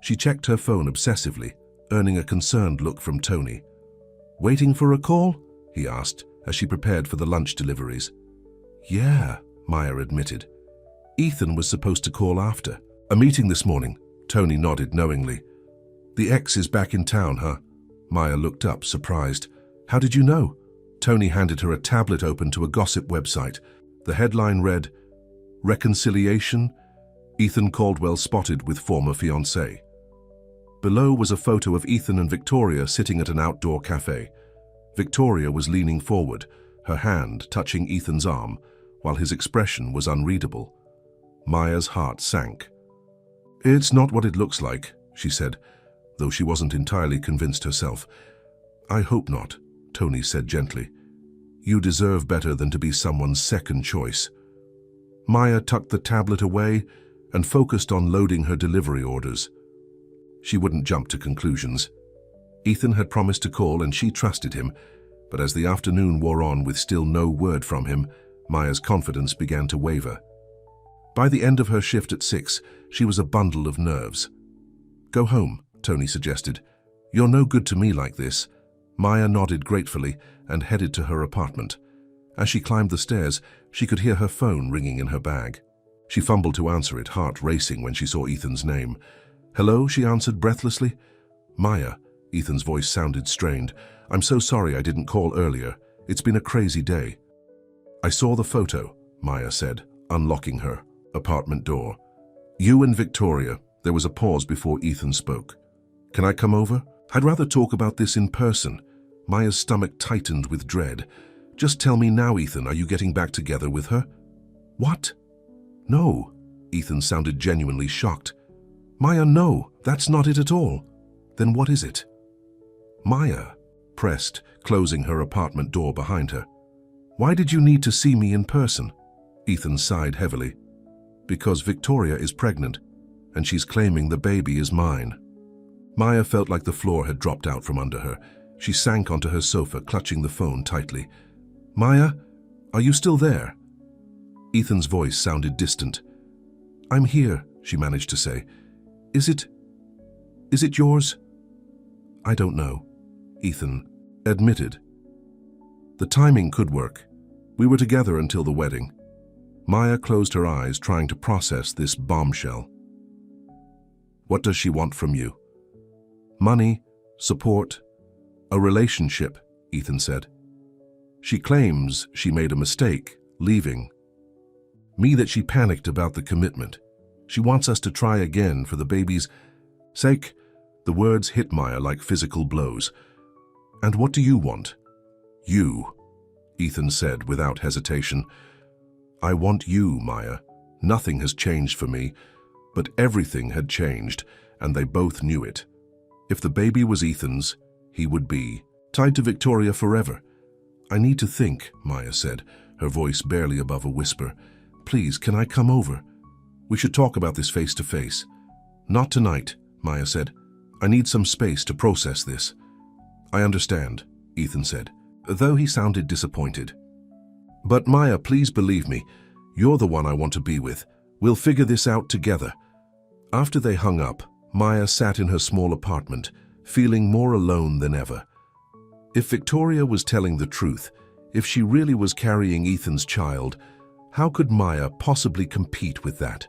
She checked her phone obsessively, earning a concerned look from Tony. Waiting for a call? He asked, as she prepared for the lunch deliveries. Yeah, Maya admitted. Ethan was supposed to call after. A meeting this morning, Tony nodded knowingly. The ex is back in town, huh? Maya looked up, surprised. How did you know? Tony handed her a tablet open to a gossip website. The headline read, Reconciliation? Ethan Caldwell spotted with former fiancée. Below was a photo of Ethan and Victoria sitting at an outdoor cafe. Victoria was leaning forward, her hand touching Ethan's arm, while his expression was unreadable. Maya's heart sank. It's not what it looks like, she said, though she wasn't entirely convinced herself. "I hope not," Tony said gently. "You deserve better than to be someone's second choice." Maya tucked the tablet away and focused on loading her delivery orders. She wouldn't jump to conclusions. Ethan had promised to call and she trusted him, but as the afternoon wore on with still no word from him, Maya's confidence began to waver. By the end of her shift at 6, she was a bundle of nerves. "Go home," Tony suggested. "You're no good to me like this." Maya nodded gratefully and headed to her apartment. As she climbed the stairs, she could hear her phone ringing in her bag. She fumbled to answer it, heart racing when she saw Ethan's name. "Hello," she answered breathlessly. "Maya," Ethan's voice sounded strained. "I'm so sorry I didn't call earlier. It's been a crazy day." "I saw the photo," Maya said, unlocking her apartment door. "You and Victoria." There was a pause before Ethan spoke. "Can I come over? I'd rather talk about this in person." Maya's stomach tightened with dread. "Just tell me now, Ethan, are you getting back together with her?" "What?" "No." Ethan sounded genuinely shocked. "Maya, no, that's not it at all." "Then what is it?" Maya pressed, closing her apartment door behind her. "Why did you need to see me in person?" Ethan sighed heavily. "Because Victoria is pregnant, and she's claiming the baby is mine." Maya felt like the floor had dropped out from under her. She sank onto her sofa, clutching the phone tightly. "Maya, are you still there?" Ethan's voice sounded distant. "I'm here," she managed to say. Is it yours?" "I don't know," Ethan admitted. The timing could work. We were together until the wedding. Maya closed her eyes, trying to process this bombshell. "What does she want from you?" "Money, support, a relationship," Ethan said. "She claims she made a mistake, leaving. Me that she panicked about the commitment. She wants us to try again for the baby's sake." The words hit Maya like physical blows. "And what do you want?" "You," Ethan said without hesitation. "I want you, Maya. Nothing has changed for me, but everything had changed, and they both knew it. If the baby was Ethan's, he would be tied to Victoria forever." "I need to think," Maya said, her voice barely above a whisper. "Please, can I come over? We should talk about this face to face." "Not tonight," Maya said. "I need some space to process this." "I understand," Ethan said, though he sounded disappointed. "But Maya, please believe me. You're the one I want to be with. We'll figure this out together." After they hung up, Maya sat in her small apartment, feeling more alone than ever. If Victoria was telling the truth, if she really was carrying Ethan's child, how could Maya possibly compete with that?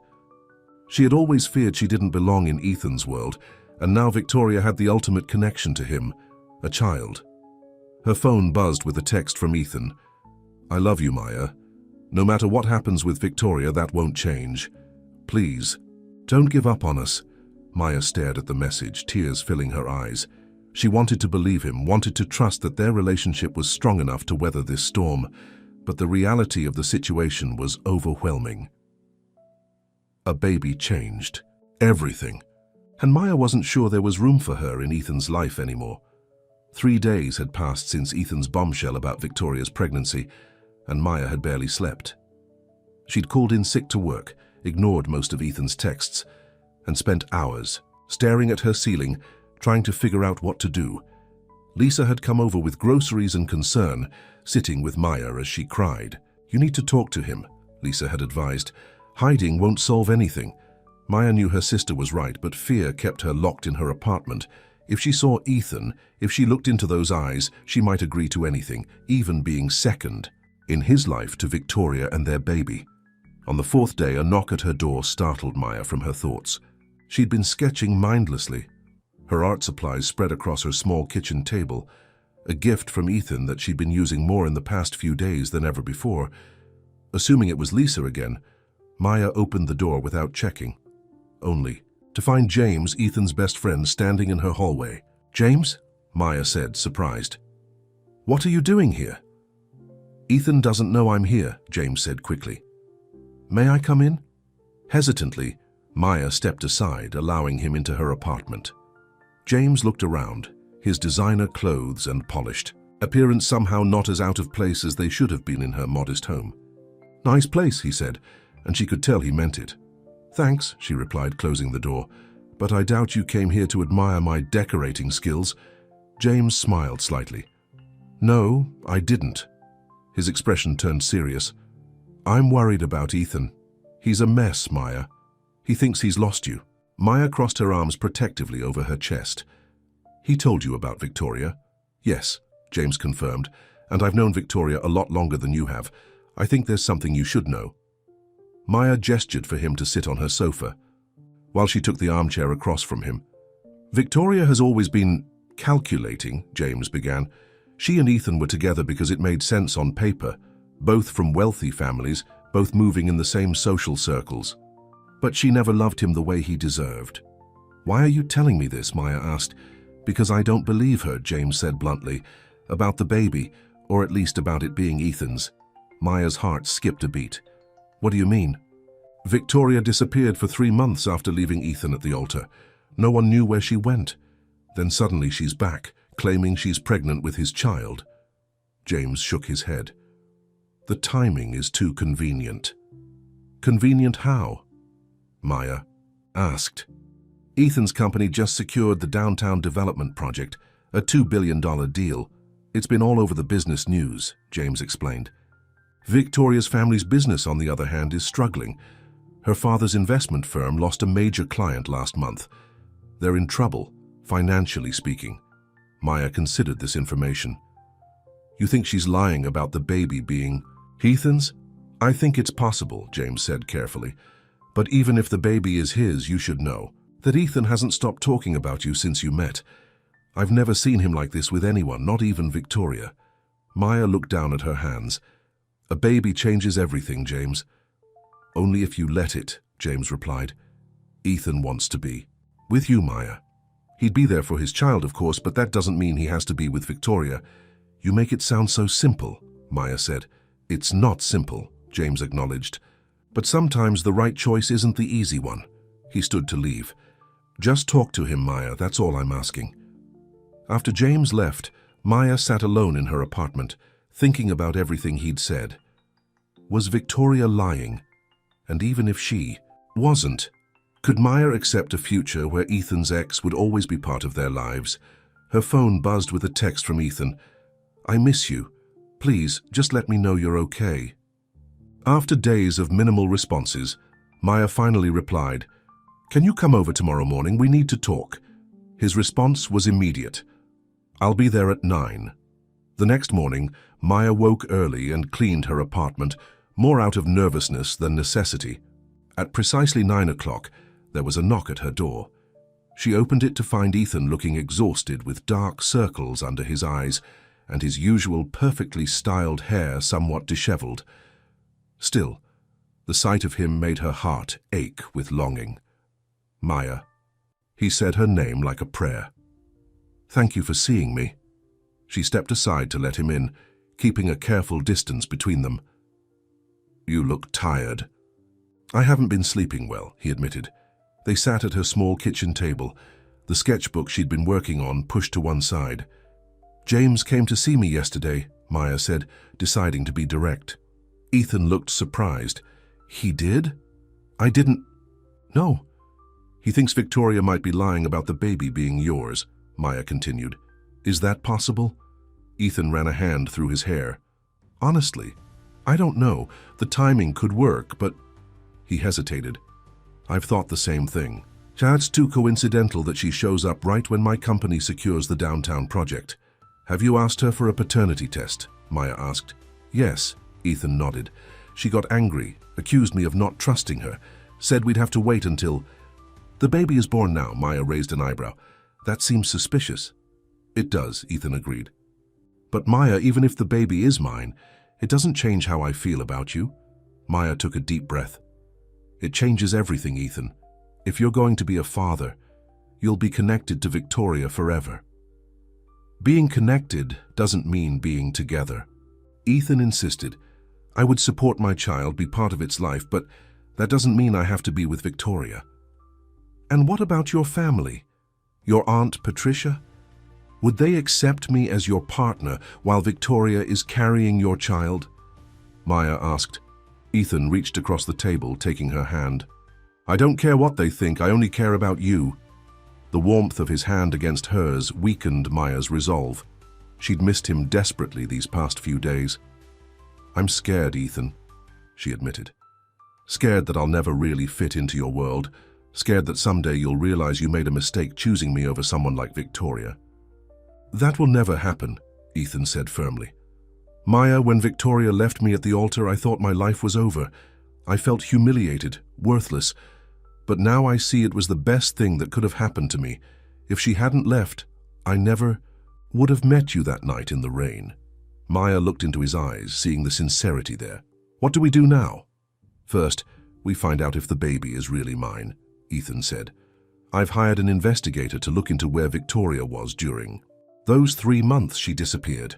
She had always feared she didn't belong in Ethan's world, and now Victoria had the ultimate connection to him, a child. Her phone buzzed with a text from Ethan. "I love you, Maya. No matter what happens with Victoria, that won't change. Please, don't give up on us." Maya stared at the message, tears filling her eyes. She wanted to believe him, wanted to trust that their relationship was strong enough to weather this storm, but the reality of the situation was overwhelming. A baby changed everything, and Maya wasn't sure there was room for her in Ethan's life anymore. 3 days had passed since Ethan's bombshell about Victoria's pregnancy, and Maya had barely slept. She'd called in sick to work, ignored most of Ethan's texts, and spent hours staring at her ceiling, trying to figure out what to do. Lisa had come over with groceries and concern, sitting with Maya as she cried. "You need to talk to him," Lisa had advised. "Hiding won't solve anything." Maya knew her sister was right, but fear kept her locked in her apartment. If she saw Ethan, if she looked into those eyes, she might agree to anything, even being second in his life to Victoria and their baby. On the 4th day, a knock at her door startled Maya from her thoughts. She'd been sketching mindlessly. Her art supplies spread across her small kitchen table, a gift from Ethan that she'd been using more in the past few days than ever before. Assuming it was Lisa again, Maya opened the door without checking, only to find James, Ethan's best friend, standing in her hallway. "James?" Maya said, surprised. "What are you doing here?" "Ethan doesn't know I'm here," James said quickly. "May I come in?" Hesitantly, Maya stepped aside, allowing him into her apartment. James looked around, his designer clothes and polished, appearance somehow not as out of place as they should have been in her modest home. "Nice place," he said, and she could tell he meant it. "Thanks," she replied, closing the door, "but I doubt you came here to admire my decorating skills." James smiled slightly. "No, I didn't." His expression turned serious. "I'm worried about Ethan. He's a mess, Maya. He thinks he's lost you." Maya crossed her arms protectively over her chest. "He told you about Victoria?" "Yes," James confirmed, "and I've known Victoria a lot longer than you have. I think there's something you should know." Maya gestured for him to sit on her sofa, while she took the armchair across from him. "Victoria has always been calculating," James began. "She and Ethan were together because it made sense on paper, both from wealthy families, both moving in the same social circles. But she never loved him the way he deserved." "Why are you telling me this?" Maya asked. "Because I don't believe her," James said bluntly. "About the baby, or at least about it being Ethan's." Maya's heart skipped a beat. "What do you mean?" "Victoria disappeared for 3 months after leaving Ethan at the altar. No one knew where she went. Then suddenly she's back, claiming she's pregnant with his child." James shook his head. "The timing is too convenient." "Convenient how?" Maya asked. "Ethan's company just secured the downtown development project, a $2 billion deal. It's been all over the business news," James explained. "Victoria's family's business, on the other hand, is struggling. Her father's investment firm lost a major client last month. They're in trouble, financially speaking." Maya considered this information. "You think she's lying about the baby being Ethan's?" "I think it's possible," James said carefully. "But even if the baby is his, you should know that Ethan hasn't stopped talking about you since you met. I've never seen him like this with anyone, not even Victoria." Maya looked down at her hands. "A baby changes everything, James." "Only if you let it," James replied. "Ethan wants to be with you, Maya. He'd be there for his child, of course, but that doesn't mean he has to be with Victoria." "You make it sound so simple," Maya said. "It's not simple," James acknowledged. "But sometimes the right choice isn't the easy one." He stood to leave. "Just talk to him, Maya, that's all I'm asking." After James left, Maya sat alone in her apartment, thinking about everything he'd said. Was Victoria lying? And even if she wasn't, could Maya accept a future where Ethan's ex would always be part of their lives? Her phone buzzed with a text from Ethan. "I miss you. Please, just let me know you're okay." After days of minimal responses, Maya finally replied, "Can you come over tomorrow morning? We need to talk." His response was immediate. "I'll be there at 9. The next morning, Maya woke early and cleaned her apartment, more out of nervousness than necessity. At precisely 9 o'clock, there was a knock at her door. She opened it to find Ethan looking exhausted with dark circles under his eyes and his usual perfectly styled hair somewhat disheveled. Still, the sight of him made her heart ache with longing. "Maya." He said her name like a prayer. "Thank you for seeing me." She stepped aside to let him in, keeping a careful distance between them. "You look tired." "I haven't been sleeping well," he admitted. They sat at her small kitchen table, the sketchbook she'd been working on pushed to one side. "James came to see me yesterday," Maya said, deciding to be direct. Ethan looked surprised. "He did?" "I didn't." "No." "He thinks Victoria might be lying about the baby being yours," Maya continued. "Is that possible?" Ethan ran a hand through his hair. "Honestly, I don't know. The timing could work, but—" He hesitated. "I've thought the same thing. It's too coincidental that she shows up right when my company secures the downtown project." "Have you asked her for a paternity test?" Maya asked. "Yes," Ethan nodded. "She got angry, accused me of not trusting her, said we'd have to wait until—" "The baby is born now," Maya raised an eyebrow. "That seems suspicious." "It does," Ethan agreed. "But Maya, even if the baby is mine, it doesn't change how I feel about you." Maya took a deep breath. "It changes everything, Ethan. If you're going to be a father, you'll be connected to Victoria forever." "Being connected doesn't mean being together." Ethan insisted. "I would support my child, be part of its life, but that doesn't mean I have to be with Victoria." "And what about your family?" Your Aunt Patricia? Would they accept me as your partner while Victoria is carrying your child? Maya asked. Ethan reached across the table, taking her hand. I don't care what they think, I only care about you. The warmth of his hand against hers weakened Maya's resolve. She'd missed him desperately these past few days. I'm scared, Ethan, she admitted. Scared that I'll never really fit into your world. Scared that someday you'll realize you made a mistake choosing me over someone like Victoria. That will never happen, Ethan said firmly. Maya, when Victoria left me at the altar, I thought my life was over. I felt humiliated, worthless. But now I see it was the best thing that could have happened to me. If she hadn't left, I never would have met you that night in the rain. Maya looked into his eyes, seeing the sincerity there. What do we do now? First, we find out if the baby is really mine, Ethan said. I've hired an investigator to look into where Victoria was during those 3 months she disappeared.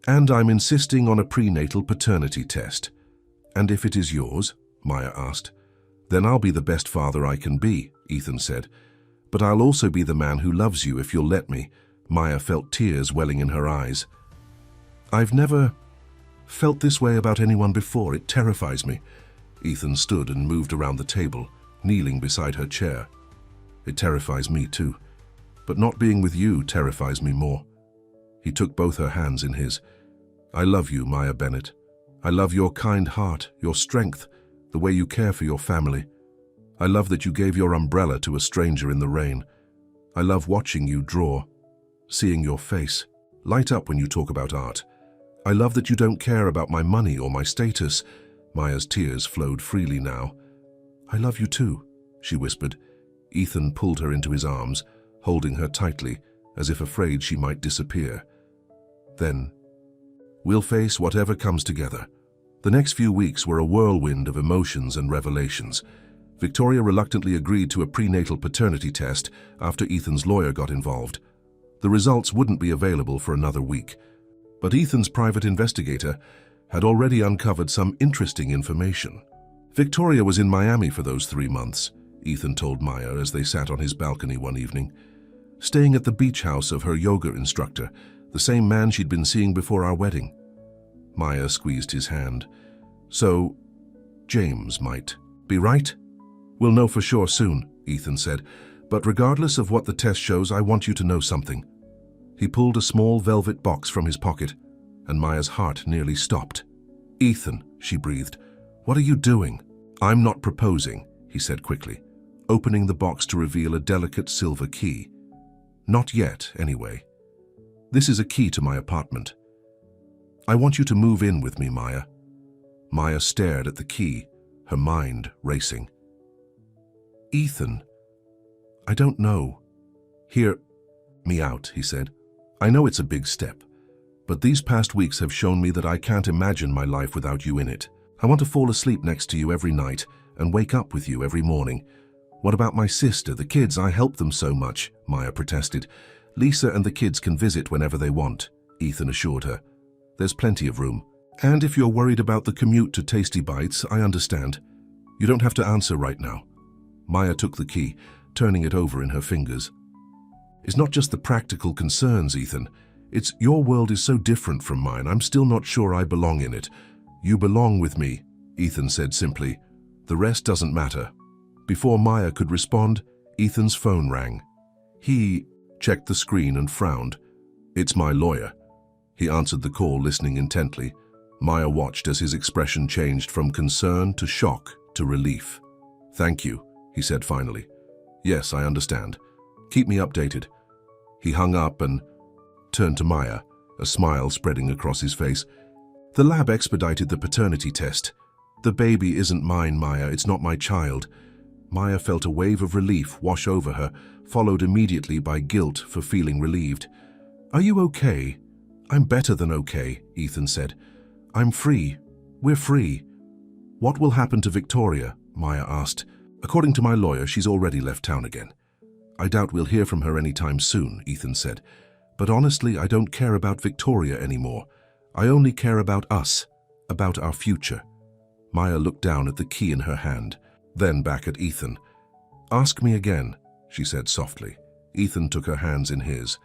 And I'm insisting on a prenatal paternity test. And if it is yours? Maya asked. Then I'll be the best father I can be, Ethan said. But I'll also be the man who loves you if you'll let me. Maya felt tears welling in her eyes. I've never felt this way about anyone before. It terrifies me. Ethan stood and moved around the table, kneeling beside her chair. It terrifies me too. But not being with you terrifies me more. He took both her hands in his. I love you, Maya Bennett. I love your kind heart, your strength, the way you care for your family. I love that you gave your umbrella to a stranger in the rain. I love watching you draw, seeing your face light up when you talk about art. I love that you don't care about my money or my status. Maya's tears flowed freely now. I love you too, she whispered. Ethan pulled her into his arms, holding her tightly, as if afraid she might disappear. Then, we'll face whatever comes together. The next few weeks were a whirlwind of emotions and revelations. Victoria reluctantly agreed to a prenatal paternity test after Ethan's lawyer got involved. The results wouldn't be available for another week. But Ethan's private investigator had already uncovered some interesting information. Victoria was in Miami for those 3 months, Ethan told Maya as they sat on his balcony one evening, staying at the beach house of her yoga instructor, the same man she'd been seeing before our wedding. Maya squeezed his hand. So, James might be right? We'll know for sure soon, Ethan said, but regardless of what the test shows, I want you to know something. He pulled a small velvet box from his pocket, and Maya's heart nearly stopped. Ethan, she breathed, what are you doing? I'm not proposing, he said quickly, opening the box to reveal a delicate silver key. Not yet, anyway. This is a key to my apartment. I want you to move in with me, Maya. Maya stared at the key, her mind racing. Ethan, I don't know. Hear me out, he said. I know it's a big step, but these past weeks have shown me that I can't imagine my life without you in it. I want to fall asleep next to you every night and wake up with you every morning. What about my sister, the kids? I help them so much, Maya protested. Lisa and the kids can visit whenever they want, Ethan assured her. There's plenty of room. And if you're worried about the commute to Tasty Bites, I understand. You don't have to answer right now. Maya took the key, turning it over in her fingers. It's not just the practical concerns, Ethan. It's your world is so different from mine. I'm still not sure I belong in it. You belong with me, Ethan said simply. The rest doesn't matter. Before Maya could respond, Ethan's phone rang. He checked the screen and frowned. It's my lawyer. He answered the call, listening intently. Maya watched as his expression changed from concern to shock to relief. Thank you, he said finally. Yes, I understand. Keep me updated. He hung up and turned to Maya, a smile spreading across his face. The lab expedited the paternity test. The baby isn't mine, Maya. It's not my child. Maya felt a wave of relief wash over her, followed immediately by guilt for feeling relieved. Are you okay? I'm better than okay, Ethan said. I'm free. We're free. What will happen to Victoria? Maya asked. According to my lawyer, she's already left town again. I doubt we'll hear from her anytime soon, Ethan said. But honestly, I don't care about Victoria anymore. I only care about us, about our future. Maya looked down at the key in her hand, then back at Ethan. Ask me again, she said softly. Ethan took her hands in his.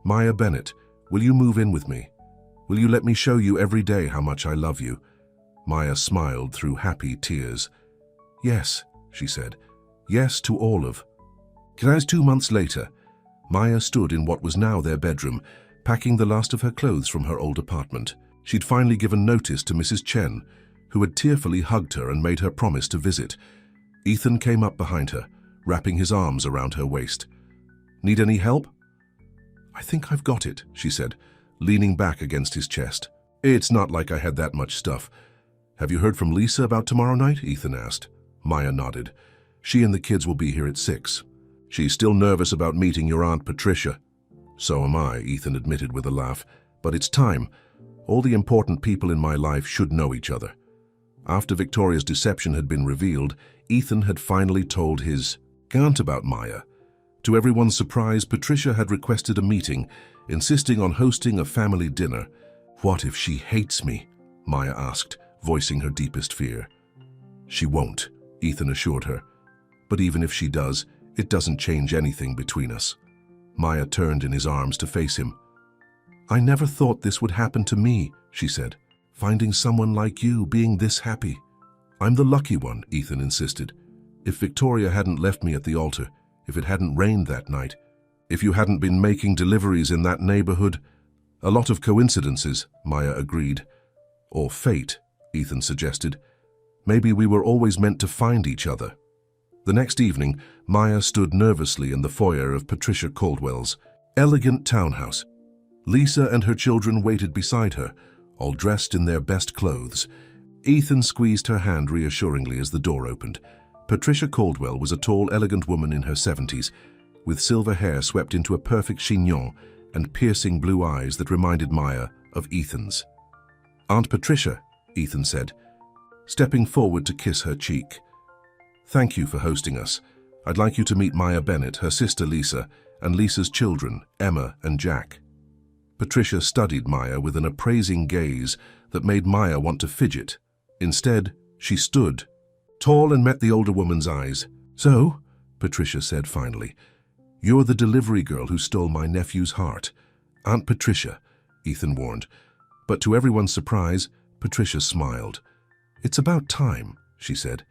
"Maya Bennett, will you move in with me? Will you let me show you every day how much I love you?" Maya smiled through happy tears. "Yes," she said. "Yes to all of." 2 months later, Maya stood in what was now their bedroom, packing the last of her clothes from her old apartment. She'd finally given notice to Mrs. Chen, who had tearfully hugged her and made her promise to visit. Ethan came up behind her, wrapping his arms around her waist. "Need any help?" "I think I've got it," she said, leaning back against his chest. "It's not like I had that much stuff. Have you heard from Lisa about tomorrow night?" Ethan asked. Maya nodded. "She and the kids will be here at 6. She's still nervous about meeting your Aunt Patricia." "So am I," Ethan admitted with a laugh. "But it's time. All the important people in my life should know each other." After Victoria's deception had been revealed, Ethan had finally told his aunt about Maya. To everyone's surprise, Patricia had requested a meeting, insisting on hosting a family dinner. "What if she hates me?" Maya asked, voicing her deepest fear. "She won't," Ethan assured her. "But even if she does, it doesn't change anything between us." Maya turned in his arms to face him. "I never thought this would happen to me," she said. "Finding someone like you being this happy." "I'm the lucky one," Ethan insisted. "If Victoria hadn't left me at the altar, if it hadn't rained that night, if you hadn't been making deliveries in that neighborhood—" "A lot of coincidences," Maya agreed. "Or fate," Ethan suggested. "Maybe we were always meant to find each other." The next evening, Maya stood nervously in the foyer of Patricia Caldwell's elegant townhouse. Lisa and her children waited beside her, all dressed in their best clothes. Ethan squeezed her hand reassuringly as the door opened. Patricia Caldwell was a tall, elegant woman in her 70s, with silver hair swept into a perfect chignon and piercing blue eyes that reminded Maya of Ethan's. "Aunt Patricia," Ethan said, stepping forward to kiss her cheek. "Thank you for hosting us. I'd like you to meet Maya Bennett, her sister Lisa, and Lisa's children, Emma and Jack." Patricia studied Maya with an appraising gaze that made Maya want to fidget. Instead, she stood, tall, and met the older woman's eyes. "So," Patricia said finally, "you're the delivery girl who stole my nephew's heart." "Aunt Patricia," Ethan warned. But to everyone's surprise, Patricia smiled. "It's about time," she said.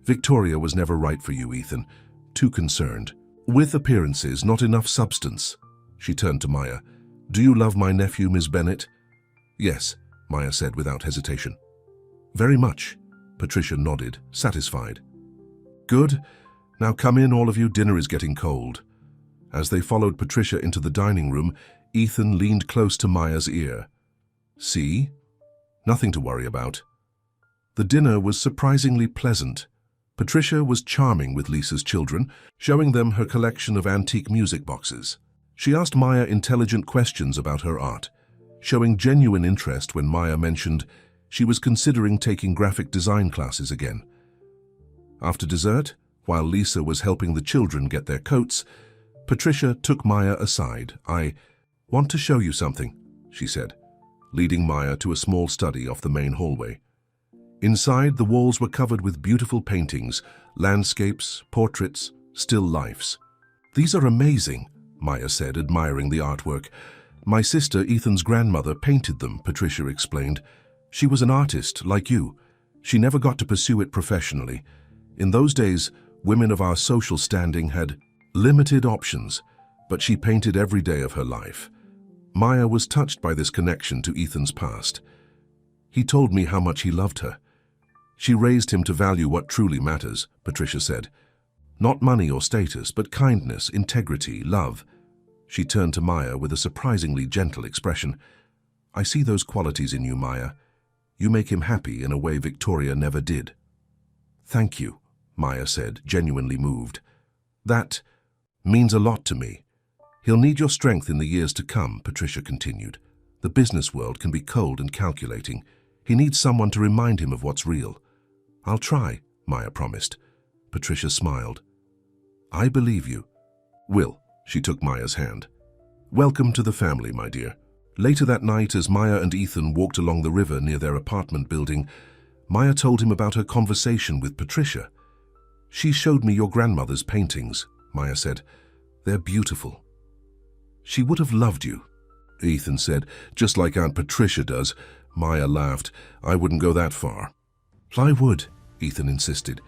"Victoria was never right for you, Ethan. Too concerned. With appearances, not enough substance." She turned to Maya. "Do you love my nephew, Miss Bennett?" "Yes," Maya said without hesitation. "Very much," Patricia nodded, satisfied. "Good. Now come in, all of you. Dinner is getting cold." As they followed Patricia into the dining room, Ethan leaned close to Maya's ear. "See? Nothing to worry about." The dinner was surprisingly pleasant. Patricia was charming with Lisa's children, showing them her collection of antique music boxes. She asked Maya intelligent questions about her art, showing genuine interest when Maya mentioned she was considering taking graphic design classes again. After dessert, while Lisa was helping the children get their coats, Patricia took Maya aside. "I want to show you something," she said, leading Maya to a small study off the main hallway. Inside, the walls were covered with beautiful paintings, landscapes, portraits, still lifes. "These are amazing," Maya said, admiring the artwork. "My sister, Ethan's grandmother, painted them," Patricia explained. "She was an artist, like you. She never got to pursue it professionally. In those days, women of our social standing had limited options, but she painted every day of her life." Maya was touched by this connection to Ethan's past. "He told me how much he loved her. She raised him to value what truly matters," Patricia said. "Not money or status, but kindness, integrity, love." She turned to Maya with a surprisingly gentle expression. "I see those qualities in you, Maya. You make him happy in a way Victoria never did." "Thank you," Maya said, genuinely moved. "That means a lot to me." "He'll need your strength in the years to come," Patricia continued. "The business world can be cold and calculating. He needs someone to remind him of what's real." "I'll try," Maya promised. Patricia smiled. "I believe you." "Will," she took Maya's hand. "Welcome to the family, my dear." Later that night, as Maya and Ethan walked along the river near their apartment building, Maya told him about her conversation with Patricia. "She showed me your grandmother's paintings," Maya said. They're beautiful. She would have loved you, Ethan said, just like Aunt Patricia does. Maya laughed. I wouldn't go that far. I would, Ethan insisted.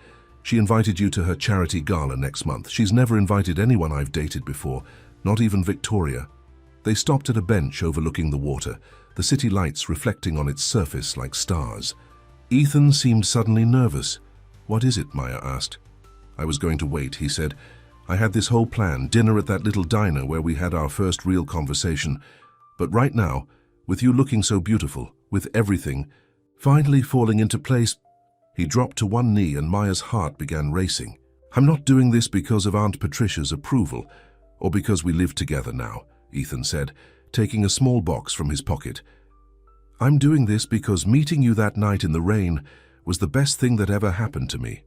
She invited you to her charity gala next month. She's never invited anyone I've dated before, not even Victoria. They stopped at a bench overlooking the water, the city lights reflecting on its surface like stars. Ethan seemed suddenly nervous. What is it? Maya asked. I was going to wait, he said. I had this whole plan, dinner at that little diner where we had our first real conversation. But right now, with you looking so beautiful, with everything finally falling into place. He dropped to one knee and Maya's heart began racing. I'm not doing this because of Aunt Patricia's approval, or because we live together now, Ethan said, taking a small box from his pocket. I'm doing this because meeting you that night in the rain was the best thing that ever happened to me.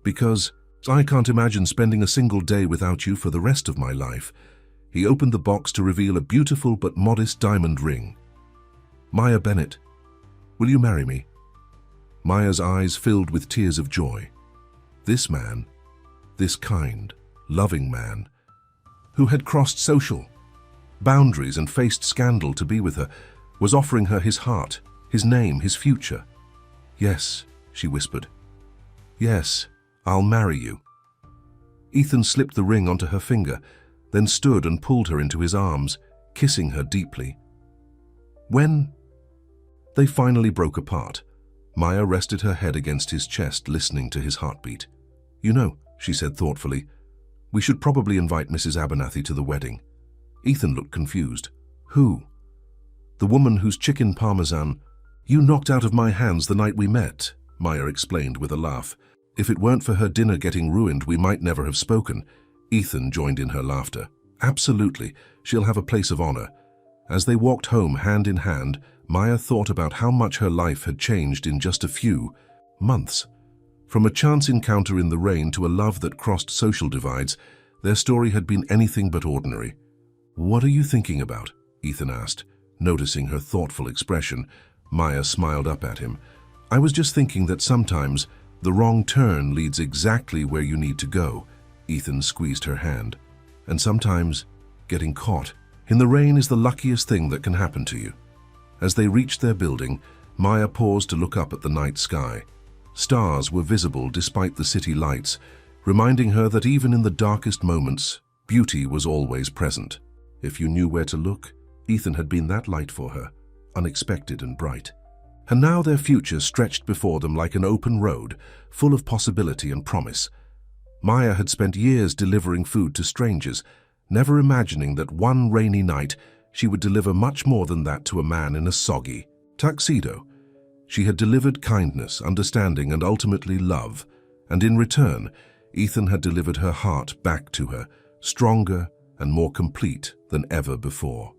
Because I can't imagine spending a single day without you for the rest of my life. He opened the box to reveal a beautiful but modest diamond ring. Maya Bennett, will you marry me? Maya's eyes filled with tears of joy. This man, this kind, loving man, who had crossed social boundaries and faced scandal to be with her, was offering her his heart, his name, his future. Yes, she whispered. Yes, I'll marry you. Ethan slipped the ring onto her finger, then stood and pulled her into his arms, kissing her deeply. When they finally broke apart, Maya rested her head against his chest, listening to his heartbeat. You know, she said thoughtfully, we should probably invite Mrs. Abernathy to the wedding. Ethan looked confused. Who? The woman whose chicken parmesan you knocked out of my hands the night we met, Maya explained with a laugh. If it weren't for her dinner getting ruined, we might never have spoken. Ethan joined in her laughter. Absolutely, she'll have a place of honor. As they walked home hand in hand, Maya thought about how much her life had changed in just a few months. From a chance encounter in the rain to a love that crossed social divides, their story had been anything but ordinary. What are you thinking about? Ethan asked, noticing her thoughtful expression. Maya smiled up at him. I was just thinking that sometimes the wrong turn leads exactly where you need to go. Ethan squeezed her hand. And sometimes getting caught in the rain is the luckiest thing that can happen to you. As they reached their building, Maya paused to look up at the night sky. Stars were visible despite the city lights, reminding her that even in the darkest moments, beauty was always present. If you knew where to look, Ethan had been that light for her, unexpected and bright. And now their future stretched before them like an open road, full of possibility and promise. Maya had spent years delivering food to strangers, never imagining that one rainy night she would deliver much more than that to a man in a soggy tuxedo. She had delivered kindness, understanding, and ultimately love, and in return, Ethan had delivered her heart back to her, stronger and more complete than ever before.